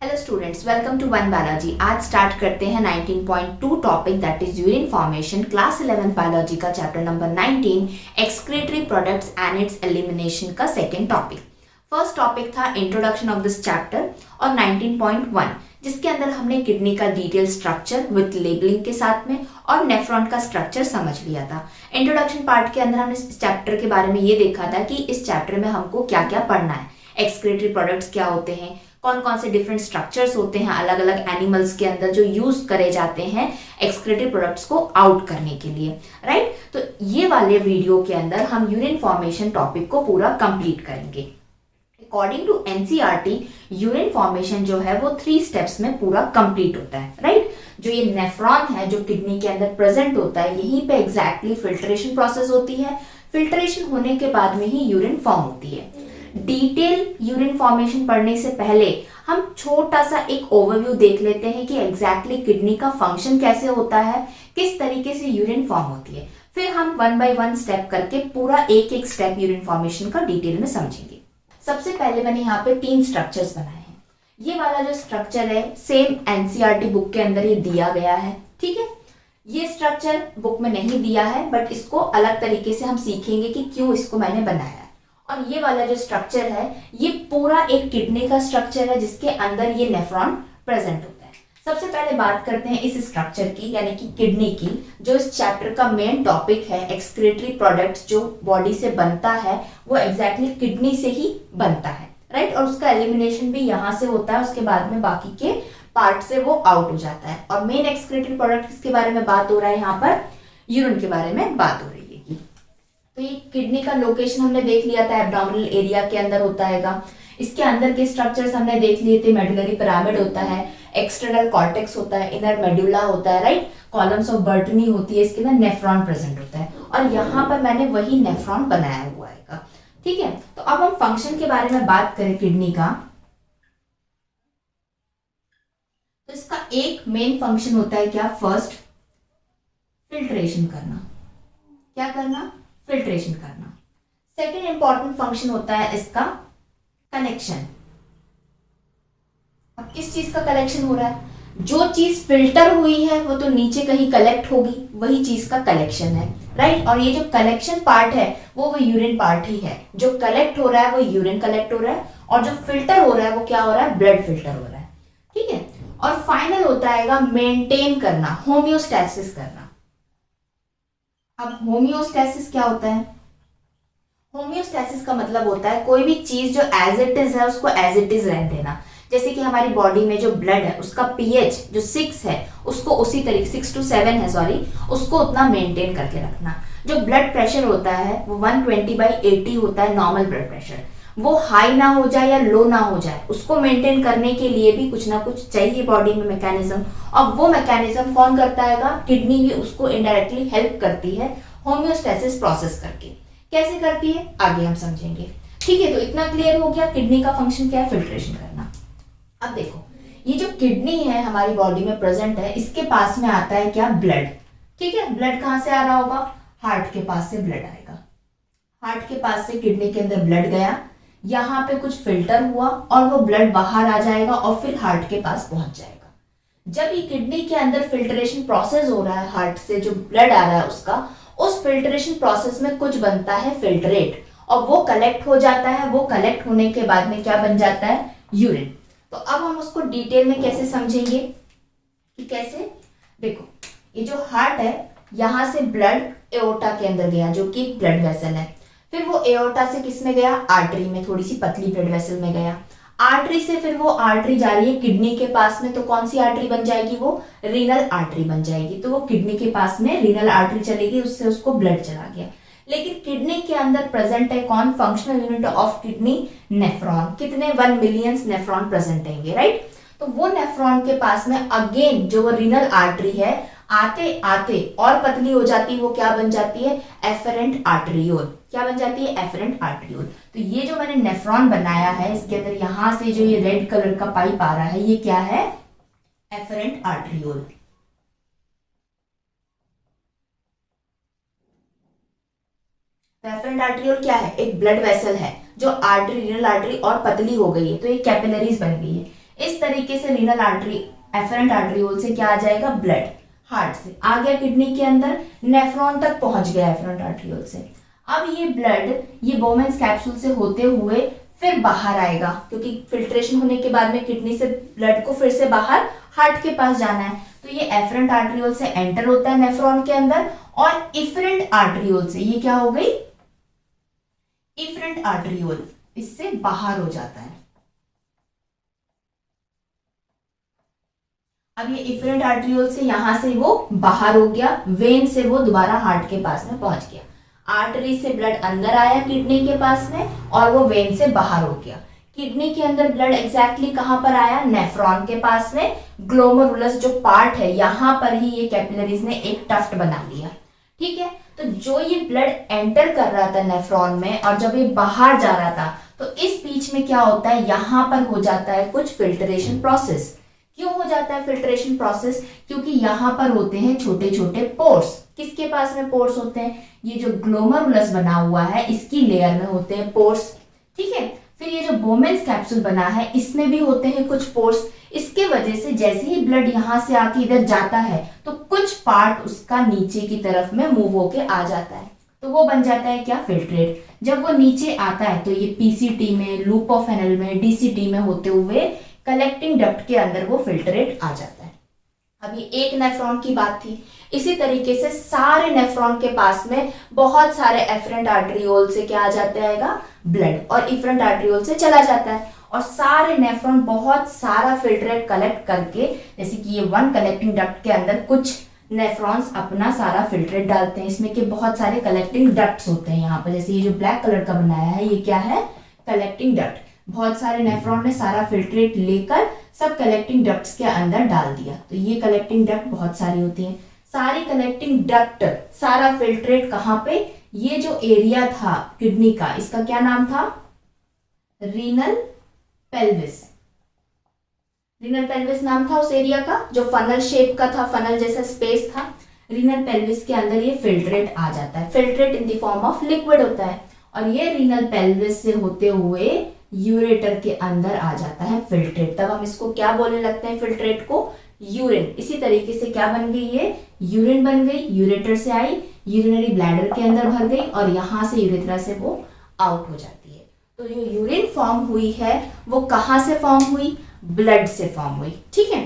Hello students, welcome to one biology. आज start करते हैं 19.2 topic that is urine formation, class 11 biology का chapter number 19 excretory products and its elimination का second topic. First topic था introduction of this chapter और 19.1 जिसके अंदर हमने किडनी का डिटेल स्ट्रक्चर विथ लेबलिंग के साथ में और नेफ्रॉन का स्ट्रक्चर समझ लिया था। इंट्रोडक्शन पार्ट के अंदर हमने इस चैप्टर के बारे में ये देखा था कि इस चैप्टर में हमको क्या क्या पढ़ना है, एक्सक्रीटरी प्रोडक्ट्स क्या होते हैं, कौन कौन से डिफरेंट स्ट्रक्चर्स होते हैं अलग अलग एनिमल्स के अंदर जो यूज करे जाते हैं एक्सक्रीटरी प्रोडक्ट्स को आउट करने के लिए, राइट। तो ये वाले वीडियो के अंदर हम यूरिन फॉर्मेशन टॉपिक को पूरा कंप्लीट करेंगे। According to NCERT urine formation जो है वो 3 स्टेप्स में पूरा कंप्लीट होता है, राइट। जो ये नेफ्रॉन है जो किडनी के अंदर प्रेजेंट होता है, यहीं पे एग्जैक्टली फिल्ट्रेशन प्रोसेस होती है। फिल्ट्रेशन होने के बाद में ही यूरिन फॉर्म होती है। डिटेल यूरिन फॉर्मेशन पढ़ने से पहले हम छोटा सा एक ओवरव्यू देख लेते हैं कि एग्जैक्टली किडनी का फंक्शन कैसे होता है, किस तरीके से यूरिन फॉर्म होती है। फिर हम 1 बाय 1 स्टेप करके पूरा एक एक स्टेप यूरिन फॉर्मेशन का डिटेल में समझेंगे। सबसे पहले मैंने यहाँ पे 3 स्ट्रक्चर्स बनाए हैं। ये वाला जो स्ट्रक्चर है सेम एनसीईआरटी बुक के अंदर ये दिया गया है, ठीक है। ये स्ट्रक्चर बुक में नहीं दिया है बट इसको अलग तरीके से हम सीखेंगे कि क्यों इसको मैंने बनाया है। और ये वाला जो स्ट्रक्चर है ये पूरा एक किडनी का स्ट्रक्चर है जिसके अंदर ये नेफ्रॉन प्रेजेंट होता है। सबसे पहले बात करते हैं इस स्ट्रक्चर की, यानी कि किडनी की, जो इस चैप्टर का मेन टॉपिक है। एक्सक्रीटरी प्रोडक्ट्स जो बॉडी से बनता है वो एग्जैक्टली किडनी से ही बनता है, राइट। और उसका एलिमिनेशन भी यहाँ से होता है, उसके बाद में बाकी के पार्ट से वो आउट हो जाता है। और मेन एक्सक्रीटरी प्रोडक्ट किसके बारे में बात हो रहा है, यहाँ पर यूरिन के बारे में बात हो रही है। तो ये किडनी का लोकेशन हमने देख लिया था, एब्डोमिनल एरिया के अंदर होता है। इसके अंदर के स्ट्रक्चर्स हमने देख लिए थे, मेडुलरी पिरामिड होता है, एक्सटर्नल कॉर्टेक्स होता है, इनर मेडुला होता है, राइट। कॉलम्स ऑफ बर्टनी होती है, इसके अंदर नेफ्रॉन प्रेजेंट होता है और यहाँ पर मैंने वही नेफ्रॉन बनाया हुआ है, ठीक है। तो अब हम फंक्शन के बारे में बात करें किडनी का, तो इसका एक मेन फंक्शन होता है क्या, फर्स्ट फिल्ट्रेशन करना। क्या करना, फिल्ट्रेशन करना। सेकेंड इंपॉर्टेंट फंक्शन होता है इसका कलेक्शन। अब किस चीज का कलेक्शन हो रहा है, जो चीज फिल्टर हुई है वो तो नीचे कहीं कलेक्ट होगी, वही चीज का कलेक्शन है, राइट। और ये जो कलेक्शन पार्ट है वो यूरिन पार्ट ही है। जो कलेक्ट हो रहा है वो यूरिन कलेक्ट हो रहा है और जो फिल्टर हो रहा है वो क्या हो रहा है, ब्लड फिल्टर हो रहा है, ठीक है। और फाइनल होता है मेंटेन करना, होम्योस्टैसिस करना। अब होम्योस्टैसिस क्या होता है, होम्योस्टैसिस का मतलब होता है कोई भी चीज जो एज इट इज है उसको एज इट इज रहने देना। जैसे कि हमारी बॉडी में जो ब्लड है उसका पीएच जो 6 है उसको उसी तरीके 6 to 7 है, सॉरी, उसको उतना मेंटेन करके रखना। जो ब्लड प्रेशर होता है वो 120/80 होता है, नॉर्मल ब्लड प्रेशर। वो हाई ना हो जाए या लो ना हो जाए, उसको मेंटेन करने के लिए भी कुछ ना कुछ चाहिए बॉडी में मैकेनिज्म। और वो मैकेनिज्म कौन करता है, किडनी भी उसको इनडायरेक्टली हेल्प करती है होम्योस्टैसिस प्रोसेस करके। कैसे करती है आगे हम समझेंगे, ठीक है। तो इतना क्लियर हो गया किडनी का फंक्शन क्या है, फिल्ट्रेशन करना। अब देखो ये जो किडनी है हमारी बॉडी में प्रेजेंट है, इसके पास में आता है क्या, ब्लड, ठीक है। ब्लड कहां से आ रहा होगा, हार्ट के पास से ब्लड आएगा। हार्ट के पास से किडनी के अंदर ब्लड गया, यहाँ पे कुछ फिल्टर हुआ और वो ब्लड बाहर आ जाएगा और फिर हार्ट के पास पहुंच जाएगा। जब ये किडनी के अंदर फिल्ट्रेशन प्रोसेस हो रहा है, हार्ट से जो ब्लड आ रहा है उसका, उस फिल्ट्रेशन प्रोसेस में कुछ बनता है फिल्ट्रेट और वो कलेक्ट हो जाता है। वो कलेक्ट होने के बाद में क्या बन जाता है, यूरिन। तो अब हम उसको डिटेल में कैसे समझेंगे कि कैसे, देखो ये जो हार्ट है यहां से ब्लड एओर्टा के अंदर गया जो कि ब्लड वेसल है, फिर वो एओर्टा से किस में गया, आर्टरी में, थोड़ी सी पतली ब्लड वेसल में गया। आर्टरी से फिर वो आर्टरी जा रही है किडनी के पास में, तो कौन सी आर्टरी बन जाएगी, वो रीनल आर्टरी बन जाएगी। तो वो किडनी के पास में रीनल आर्टरी चलेगी, उससे उसको ब्लड चला गया। लेकिन किडनी के अंदर प्रेजेंट है कौन, functional unit of kidney, nephron. कितने, 1 मिलियन नेफ्रॉन प्रेजेंट है, राइट। तो वो नेफ्रॉन के पास में अगेन जो वो रीनल आर्टरी है आते आते और पतली हो जाती है, वो क्या बन जाती है, एफरेंट आर्टरियोल। क्या बन जाती है, एफरेंट आर्टरियोल। तो ये जो मैंने नेफ्रॉन बनाया है इसके अंदर यहां से जो ये रेड कलर का पाइप आ रहा है ये क्या है, एफरेंट आर्टरियोल। एफरेंट आर्टरियोल क्या है, एक ब्लड वेसल है जो आर्टरी, रीनल आर्टरी और पतली हो गई है तो ये कैपिलरीज बन गई है। इस तरीके से रीनल आर्टरी एफरेंट आर्टरियोल से क्या आ जाएगा, ब्लड हार्ट से आ गया किडनी के अंदर, नेफ्रॉन तक पहुंच गया एफरेंट आर्टरियोल से। अब ये ब्लड ये बोमेन्स कैप्सूल से होते हुए फिर बाहर आएगा, क्योंकि फिल्ट्रेशन होने के बाद में किडनी से ब्लड को फिर से बाहर हार्ट के पास जाना है, तो ये एफरेंट आर्टरियोल से एंटर होता है नेफ्रॉन के अंदर, और इफरेंट आर्टरियोल से ये क्या हो गई, इफरेंट आर्टरियोल इससे बाहर हो जाता है। अब ये इफरेंट आर्टरियोल से यहां से वो बाहर हो गया, वेन से वो दोबारा हार्ट के पास में पहुंच गया। आर्टरी से ब्लड अंदर आया किडनी के पास में और वो वेन से बाहर हो गया। किडनी के अंदर ब्लड एग्जैक्टली कहां पर आया, नेफ्रॉन के पास में, ग्लोमेरुलस जो पार्ट है यहां पर ही ये कैपिलरीज ने एक टफ्ट बना लिया। ठीक है, तो जो ये ब्लड एंटर कर रहा था नेफ्रॉन में और जब ये बाहर जा रहा था, तो इस बीच में क्या होता है, यहां पर हो जाता है कुछ फिल्ट्रेशन प्रोसेस। क्यों हो जाता है फिल्ट्रेशन प्रोसेस, क्योंकि यहाँ पर होते हैं छोटे छोटे पोर्स। किसके पास में पोर्स होते हैं, ये जो ग्लोमेरुलस बना हुआ है इसकी लेयर में होते हैं पोर्स। ठीक है, फिर ये जो बोमेन्स कैप्सूल बना है इसमें भी होते हैं कुछ पोर्स। इसके वजह से जैसे ही ब्लड यहाँ से आके इधर जाता है तो कुछ पार्ट उसका नीचे की तरफ में मूव होके आ जाता है, तो वो बन जाता है क्या, फिल्ट्रेट। जब वो नीचे आता है तो ये पीसीटी में, लूप ऑफ एनल में, डीसीटी में होते हुए कलेक्टिंग डक्ट के अंदर वो फिल्ट्रेट आ जाता है। अभी एक नेफ्रॉन की बात थी, इसी तरीके से सारे नेफ्रॉन के पास में बहुत सारे एफरेंट आर्टरियोल से क्या आ जाता है, ब्लड, और इफरेंट आर्टरियोल से चला जाता है, और सारे नेफ्रॉन बहुत सारा फिल्ट्रेट कलेक्ट करके, जैसे कि ये वन कलेक्टिंग डक्ट के अंदर कुछ नेफ्रॉन्स अपना सारा फिल्ट्रेट डालते हैं, इसमें के बहुत सारे कलेक्टिंग डक्ट्स होते हैं यहाँ पर, जैसे ये जो ब्लैक कलर का बनाया है ये क्या है, कलेक्टिंग डक्ट। बहुत सारे नेफ्रॉन ने सारा फिल्ट्रेट लेकर सब कलेक्टिंग डक्ट्स के अंदर डाल दिया, तो ये कलेक्टिंग डक्ट बहुत सारी होती हैं। सारी कलेक्टिंग डक्ट सारा फिल्ट्रेट कहाँ पे, ये जो एरिया था किडनी का इसका क्या नाम था, रीनल पेल्विस। रीनल पेल्विस नाम था उस एरिया का, जो फनल शेप का था, फनल जैसा स्पेस था। रीनल पेल्विस के अंदर ये फिल्ट्रेट आ जाता है, filtrate in the form of liquid होता है, और ये रीनल पेल्विस से होते हुए यूरेटर के अंदर आ जाता है फिल्ट्रेट। तब हम इसको क्या बोलने लगते हैं, फिल्ट्रेट को यूरिन। इसी तरीके से क्या बन गई, ये यूरिन बन गई, यूरेटर से आई, यूरिनरी ब्लैडर के अंदर भर गई और यहां से यूरेथ्रा से वो आउट हो जाती है। तो जो यूरिन फॉर्म हुई है वो कहां से फॉर्म हुई, ब्लड से फॉर्म हुई। ठीक है,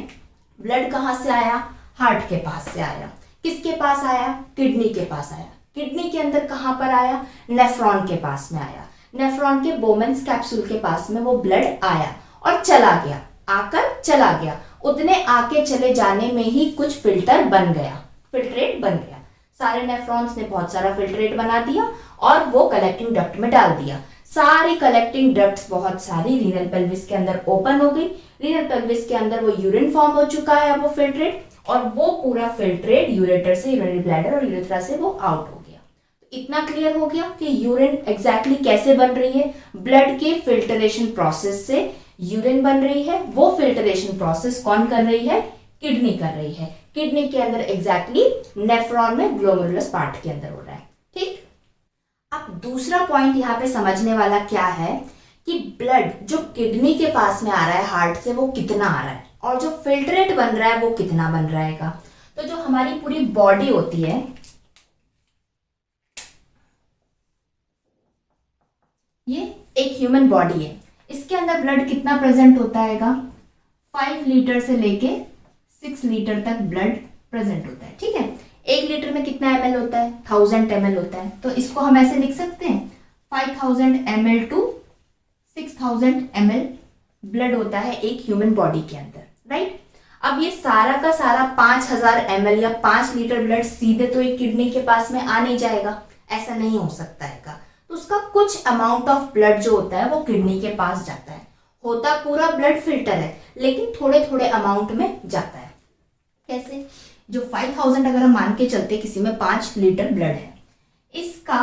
ब्लड कहां से आया, हार्ट के पास से आया। किसके पास आया, किडनी के पास आया। किडनी के अंदर कहां पर आया, नेफ्रॉन के पास में आया। नेफ्रॉन के बोमेन्स कैप्सूल के पास में वो ब्लड आया और चला गया, आकर चला गया। उतने आके चले जाने में ही कुछ फिल्टर बन गया, फिल्ट्रेट बन गया। सारे नेफ्रॉन्स ने बहुत सारा फिल्ट्रेट बना दिया और वो कलेक्टिंग डक्ट में डाल दिया। सारी कलेक्टिंग डक्ट्स बहुत सारी रीनल पेल्विस के अंदर ओपन हो गई। रीनल पेल्विस के अंदर वो यूरिन फॉर्म हो चुका है, वो फिल्ट्रेट, और वो पूरा फिल्ट्रेट यूरेटर से, यूरिनरी ब्लैडर और यूरेथ्रा से वो आउट हो गया। इतना क्लियर हो गया कि यूरिन एग्जैक्टली कैसे बन रही है, ब्लड के फिल्टरेशन प्रोसेस से यूरिन बन रही है। वो फिल्टरेशन प्रोसेस कौन कर रही है, किडनी कर रही है। किडनी के अंदर एग्जैक्टली नेफ्रॉन में ग्लोमेरुलस पार्ट के अंदर हो रहा है। ठीक, अब दूसरा पॉइंट यहाँ पे समझने वाला क्या है कि ब्लड जो किडनी के पास में आ रहा है हार्ट से वो कितना आ रहा है, और जो फिल्ट्रेट बन रहा है वो कितना बन रहेगा। तो जो हमारी पूरी बॉडी होती है, ये एक ह्यूमन बॉडी है, इसके अंदर ब्लड कितना प्रेजेंट होता है, 5 लीटर से लेके 6 लीटर तक ब्लड प्रेजेंट होता है। ठीक है, 1 लीटर में कितना ml होता है, 1000 ml होता है। तो इसको हम ऐसे लिख सकते हैं 5000 ml टू 6000 ml ब्लड होता है एक ह्यूमन बॉडी के अंदर, राइट। अब ये सारा का सारा 5000 ml या 5 लीटर ब्लड सीधे तो एक किडनी के पास में आ नहीं जाएगा, ऐसा नहीं हो सकता है। तो उसका कुछ अमाउंट ऑफ ब्लड जो होता है वो किडनी के पास जाता है। होता पूरा ब्लड फिल्टर है लेकिन थोड़े थोड़े अमाउंट में जाता है। कैसे, जो 5000 अगर हम मान के चलते किसी में 5 लीटर ब्लड है, इसका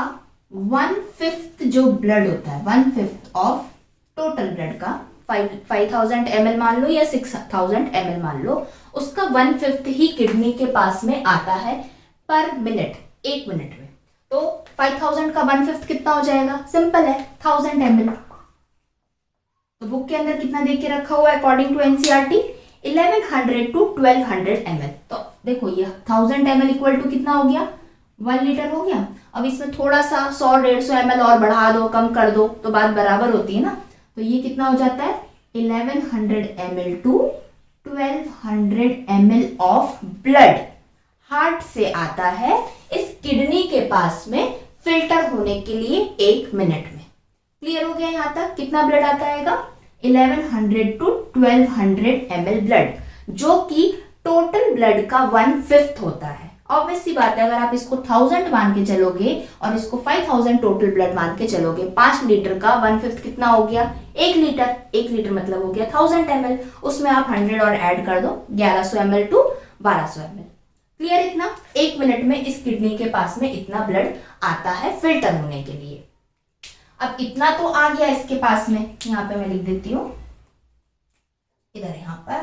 1/5 जो ब्लड होता है, 1/5 ऑफ टोटल ब्लड का 5000 ml मान लो या 6000 ml मान लो, उसका 1/5 ही किडनी के पास में आता है पर मिनट, 1 मिनट में। तो 5000 का 1/5 कितना हो जाएगा, सिंपल है, 1000 ml। तो बुक के अंदर कितना दे के रखा हुआ है according to NCERT 1100 to 1200 ml। तो देखो ये 1000 ml इक्वल टू कितना हो गया 1 लीटर हो गया। अब इसमें थोड़ा सा 100-150 ml और बढ़ा दो कम कर दो तो बात बराबर होती है ना। तो ये कितना हो जाता है 1100 ml to 1200 ml of blood heart से आता है इस किडनी के पास में फिल्टर होने के लिए 1 मिनट में। क्लियर हो गया यहाँ तक कितना ब्लड आता है 1100 टू 1200 ml ब्लड, जो कि टोटल ब्लड का 1/5 होता है। ऑब्वियस सी बात है, अगर आप इसको 1000 मान के चलोगे और इसको 5000 टोटल ब्लड मान के चलोगे, 5 लीटर का 1/5 कितना हो गया 1 लीटर। 1 लीटर मतलब हो गया 1000 ml, उसमें आप 100 और ऐड कर दो 1100 ml टू 1200 ml। क्लियर इतना 1 मिनट में इस किडनी के पास में इतना ब्लड आता है फिल्टर होने के लिए। अब इतना तो आ गया इसके पास में, यहाँ पे मैं लिख देती हूँ, इधर यहाँ पर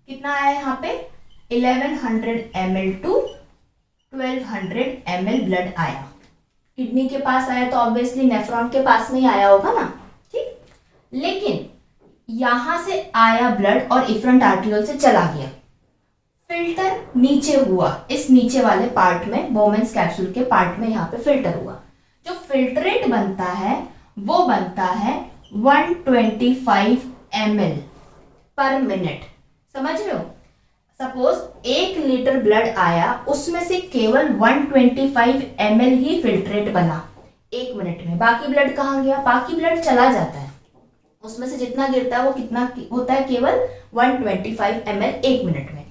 कितना आया यहाँ पे 1100 ml टू 1200 ml ब्लड आया। किडनी के पास आया तो ऑब्वियसली नेफ्रॉन के पास में ही आया होगा ना, ठीक। लेकिन यहां से आया ब्लड और इफरेंट आर्टरियोल से चला गया, फिल्टर नीचे हुआ इस नीचे वाले पार्ट में, बोमेन्स कैप्सूल के पार्ट में यहाँ पे फिल्टर हुआ। जो फिल्ट्रेट बनता है वो बनता है 125 ml पर मिनट। समझ रहे हो, सपोज 1 लीटर ब्लड आया, उसमें से केवल 125 ml ही फिल्ट्रेट बना 1 मिनट में। बाकी ब्लड कहाँ गया, बाकी ब्लड चला जाता है, उसमें से जितना गिरता है वो कितना होता है केवल 125 ml 1 मिनट में।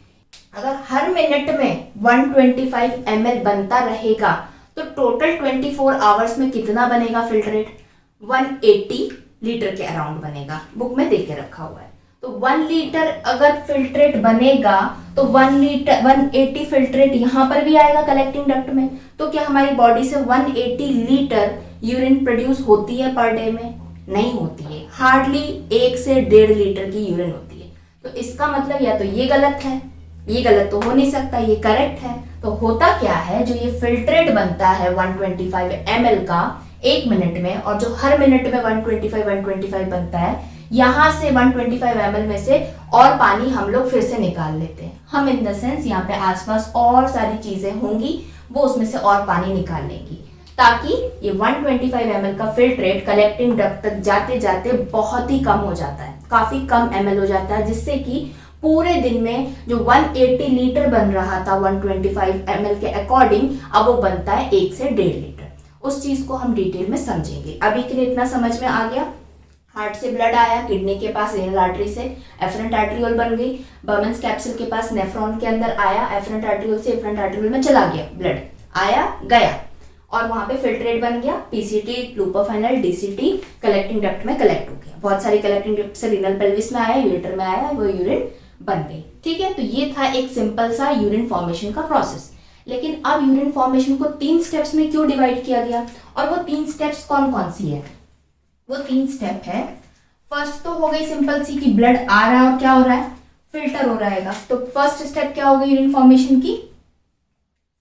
अगर हर मिनट में 125 ml बनता रहेगा तो टोटल 24 आवर्स में कितना बनेगा फिल्ट्रेट 180 लीटर के अराउंड बनेगा, बुक में देके रखा हुआ है। तो 1 लीटर अगर फिल्ट्रेट बनेगा तो 1 लीटर 180 फिल्ट्रेट यहाँ पर भी आएगा कलेक्टिंग डक्ट में। तो क्या हमारी बॉडी से 180 लीटर यूरिन प्रोड्यूस होती है पर डे में? नहीं होती है, हार्डली 1 से 1.5 लीटर की यूरिन होती है। तो इसका मतलब या तो ये गलत है, ये गलत तो हो नहीं सकता, ये करेक्ट है। तो होता क्या है, जो ये फिल्ट्रेट बनता है 125 ml का 1 मिनट में, और जो हर मिनट में 125 बनता है, यहाँ से 125 ml में से और पानी हम लोग फिर से निकाल लेते हैं। हम इन द सेंस यहाँ पे आसपास और सारी चीजें होंगी, वो उसमें से और पानी निकाल लेंगी, ताकि ये 125 ml का फिल्ट्रेट कलेक्टिंग डक्ट तक जाते जाते बहुत ही कम हो जाता है, काफी कम ml हो जाता है, जिससे कि पूरे दिन में जो 180 लीटर बन रहा था 125 ml के अकॉर्डिंग, अब वो बनता है 1 से 1.5 लीटर। उस चीज को हम डिटेल में समझेंगे। अभी के लिए इतना समझ में आ गया। हार्ट से ब्लड आया, किडनी के पास रीनल आर्टरी से एफरेंट आर्टरियोल बन गई, बर्मन्स कैप्सूल के पास नेफ्रॉन के अंदर आया, एफरेंट आर्टरियोल से एफरेंट आर्टरियोल में चला गया, ब्लड आया गया और वहां पे फिल्ट्रेट बन गया, पीसीटी, लूपोफाइनल, डीसीटी कलेक्टिंग डक्ट में कलेक्ट हो गया। बहुत सारी कलेक्टिंग डक्ट से रीनल पेल्विस में आया, यूरेटर में आया, वो यूरिन बन गई। ठीक है, तो ये था एक सिंपल सा यूरिन फॉर्मेशन का प्रोसेस। लेकिन अब यूरिन फॉर्मेशन को 3 स्टेप्स में क्यों डिवाइड किया गया, और वो 3 स्टेप्स कौन कौन सी है? वो 3 स्टेप है, फर्स्ट तो हो गई सिंपल सी कि ब्लड आ रहा है और क्या हो रहा है, फिल्टर हो रहेगा। तो फर्स्ट स्टेप क्या होगी यूरिन फॉर्मेशन की?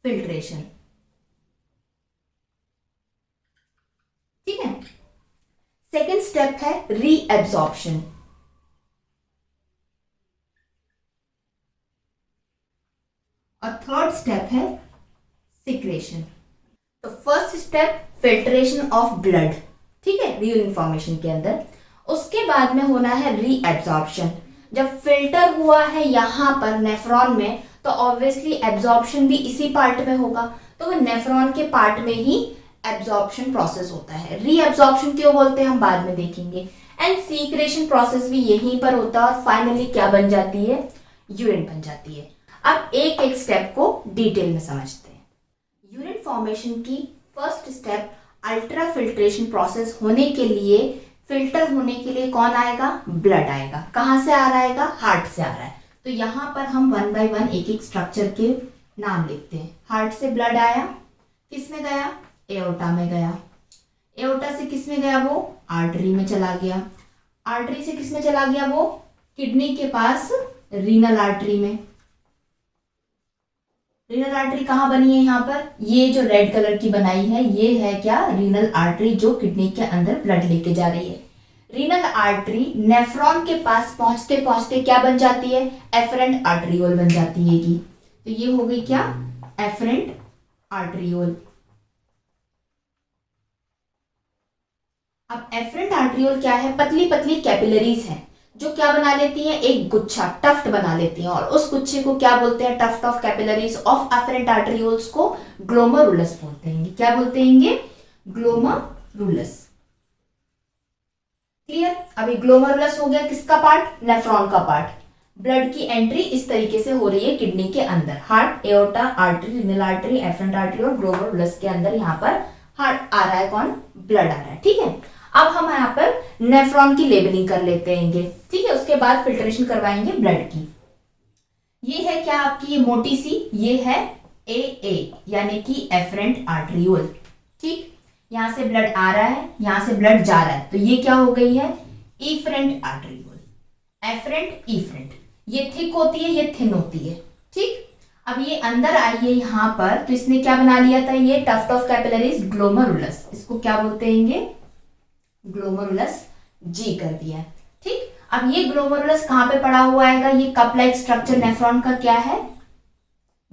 फिल्ट्रेशन। ठीक है। सेकेंड स्टेप है रीएब्जॉर्प्शन। और थर्ड स्टेप है सिक्रेशन। तो first step filtration of blood, ठीक है, यूरिन फॉर्मेशन के अंदर। उसके बाद में होना है रीएब्जॉर्प्शन। जब फिल्टर हुआ है यहाँ पर नेफ्रॉन में, तो ऑब्वियसली एब्जॉर्प्शन भी इसी पार्ट में होगा, तो वो नेफ्रॉन के पार्ट में ही एब्जॉर्प्शन प्रोसेस होता है। रीएब्जॉर्प्शन क्यों बोलते हैं हम बाद में देखेंगे। एंड सीक्रेशन प्रोसेस भी यहीं पर होता है और फाइनली क्या बन जाती है, यूरिन बन जाती है। अब एक एक स्टेप को डिटेल में समझते हैं। यूरिन फॉर्मेशन की first step ultra filtration process होने के लिए, फिल्टर होने के लिए कौन आएगा, ब्लड आएगा। कहाँ से आ रहा है, हार्ट से आ रहा है। तो यहाँ पर हम 1 बाय 1 एक एक स्ट्रक्चर के नाम लिखते हैं। हार्ट से ब्लड आया, किस में गया, एओर्टा में गया। एओर्टा से किस में गया, वो आर्टरी में चला गया। आर्टरी से किस में चला गया, वो किडनी के पास रीनल आर्टरी में। रीनल आर्टरी कहाँ बनी है, यहाँ पर ये जो रेड कलर की बनाई है, ये है क्या, रीनल आर्टरी, जो किडनी के अंदर ब्लड लेके जा रही है। रीनल आर्टरी नेफ्रॉन के पास पहुंचते पहुंचते क्या बन जाती है, एफरेंट आर्टरियोल बन जाती है। तो ये हो गई क्या, एफरेंट आर्टरियोल। अब एफरेंट आर्टरियोल क्या है, पतली पतली कैपिलरीज हैं जो क्या बना लेती हैं, एक गुच्छा टफ्ट बना लेती हैं, और उस गुच्छे को क्या बोलते हैं, tuft of capillaries of afferent arterioles को ग्लोमरुलस बोलते हैं। क्या बोलते हैं, ग्लोमरुलस। क्लियर। अभी ग्लोमरुलस हो गया किसका पार्ट, नेफ्रॉन का पार्ट। ब्लड की एंट्री इस तरीके से हो रही है किडनी के अंदर, heart, aorta, artery, renal artery, afferent artery और ग्लोमरुलस के अंदर यहाँ पर हार्ट आ रहा है, कौन, ब्लड आ रहा है। ठीक है, अब हम यहाँ पर नेफ्रॉन की लेबलिंग कर लेते हैं, ठीक है, उसके बाद फिल्ट्रेशन करवाएंगे ब्लड की। ये है क्या आपकी, ये मोटी सी, ये है ए यानी कि एफरेंट आर्टरियोल। ठीक, यहां से ब्लड आ रहा है, यहां से ब्लड जा रहा है, तो ये क्या हो गई है, इफरेंट आर्टरियोल। एफरेंट, इफरेंट, ये थिक होती है, ये थिन होती है। ठीक, अब ये अंदर आई है यहाँ पर, तो इसने क्या बना लिया था, ये टफ्ट ऑफ कैपिलरीज ग्लोमरुलस, इसको क्या बोलते हैं, ग्लोमरुलस जी कर दिया। ठीक, अब ये ग्लोमरुलस कहां पे पड़ा हुआ आएगा, ये कप लाइक स्ट्रक्चर नेफ्रॉन का क्या है,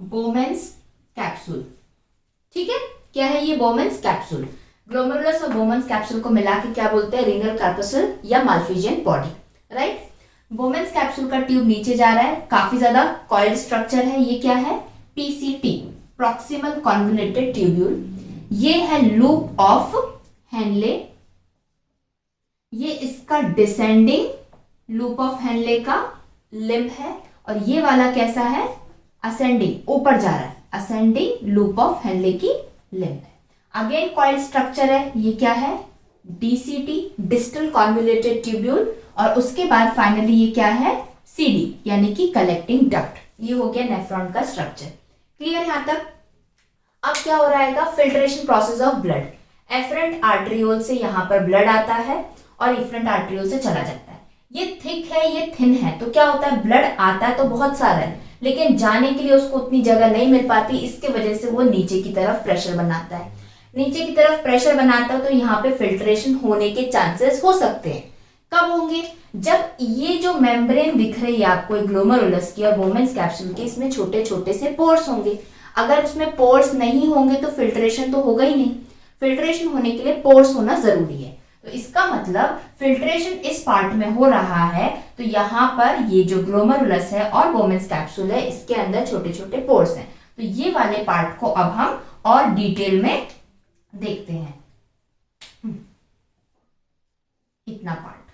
बोमेंस कैप्सूल। ठीक है, क्या है ये, बोमेंस कैप्सूल। ग्लोमरुलस और बोमेंस कैप्सूल को मिला के क्या बोलते हैं, रीनल कार्पसल या माल्फिजियन बॉडी। राइट, बोमेंस कैप्सूल का ट्यूब नीचे जा रहा है, काफी ज्यादा कॉइल्ड स्ट्रक्चर है, ये क्या है, पीसीटी, प्रॉक्सिमल कॉन्वोल्यूटेड ट्यूब्यूल। ये है लूप ऑफ हेनले, ये इसका डिसेंडिंग लूप ऑफ हेनले का लिम्ब है, और ये वाला कैसा है, असेंडिंग, ऊपर जा रहा है, असेंडिंग लूप ऑफ हेनले की लिम्ब है। अगेन कॉइल्ड स्ट्रक्चर है, ये क्या है, डीसीटी, डिस्टल कॉन्वोल्यूटेड ट्यूब्यूल, और उसके बाद फाइनली ये क्या है, सीडी यानी कि कलेक्टिंग डक्ट। ये हो गया नेफ्रॉन का स्ट्रक्चर। क्लियर यहां तक। अब क्या हो रहा है, filtration process of blood. Afferent arteriole से यहां पर ब्लड आता है और इफरेंट आर्टरियोल से चला जाता है। ये थिक है, ये थिन है, तो क्या होता है, ब्लड आता है तो बहुत सारा है, लेकिन जाने के लिए उसको उतनी जगह नहीं मिल पाती, इसके वजह से वो नीचे की तरफ प्रेशर बनाता है। नीचे की तरफ प्रेशर बनाता है तो यहाँ पे फिल्ट्रेशन होने के चांसेस हो सकते हैं। कब होंगे, जब ये जो मेम्ब्रेन दिख रही है आपको ग्लोमरुलस की और बोमेंस कैप्सूल की, इसमें छोटे छोटे से पोर्स होंगे। अगर उसमें पोर्स नहीं होंगे तो फिल्ट्रेशन तो होगा ही नहीं। फिल्ट्रेशन होने के लिए पोर्स होना जरूरी है, तो इसका मतलब फिल्ट्रेशन इस पार्ट में हो रहा है, तो यहाँ पर ये जो ग्लोमरुलस है और बोमेंस कैप्सूल है, इसके अंदर छोटे छोटे पोर्स हैं। तो ये वाले पार्ट को अब हम और डिटेल में देखते हैं। इतना पार्ट,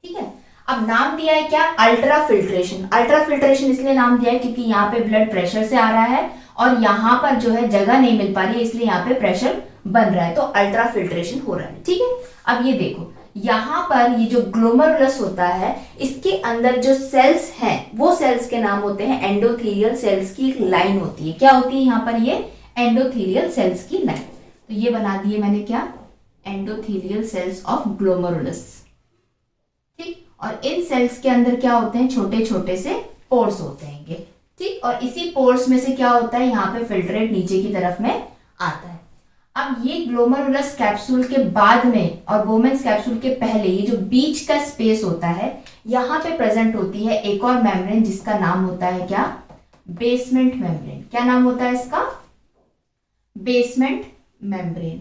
ठीक है। अब नाम दिया है क्या, अल्ट्रा फिल्ट्रेशन। अल्ट्रा फिल्ट्रेशन इसलिए नाम दिया है क्योंकि यहाँ पे ब्लड प्रेशर से आ रहा है और यहाँ पर जो है जगह नहीं मिल पा रही है, इसलिए यहाँ पे प्रेशर बन रहा है, तो अल्ट्रा फिल्ट्रेशन हो रहा है। ठीक है, अब ये देखो, यहाँ पर ये जो ग्लोमरुलस होता है, इसके अंदर जो सेल्स हैं वो सेल्स के नाम होते हैं एंडोथेलियल सेल्स की एक लाइन होती है। क्या होती है यहाँ पर, ये एंडोथेलियल सेल्स की लाइन। तो ये बना दिए मैंने क्या, एंडोथेलियल सेल्स ऑफ ग्लोमरुलस। ठीक, और इन सेल्स के अंदर क्या होते हैं, छोटे छोटे से पोर्स होते हैं। ठीक, और इसी पोर्स में से क्या होता है, यहाँ पे फिल्ट्रेट नीचे की तरफ में आता है। अब ये ग्लोमरुलस कैप्सूल के बाद में और बोमेंस कैप्सूल के पहले ये जो बीच का स्पेस होता है, यहाँ पे प्रेजेंट होती है एक और मेम्ब्रेन जिसका नाम होता है क्या, बेसमेंट मेम्ब्रेन। क्या नाम होता है इसका, बेसमेंट मेम्ब्रेन।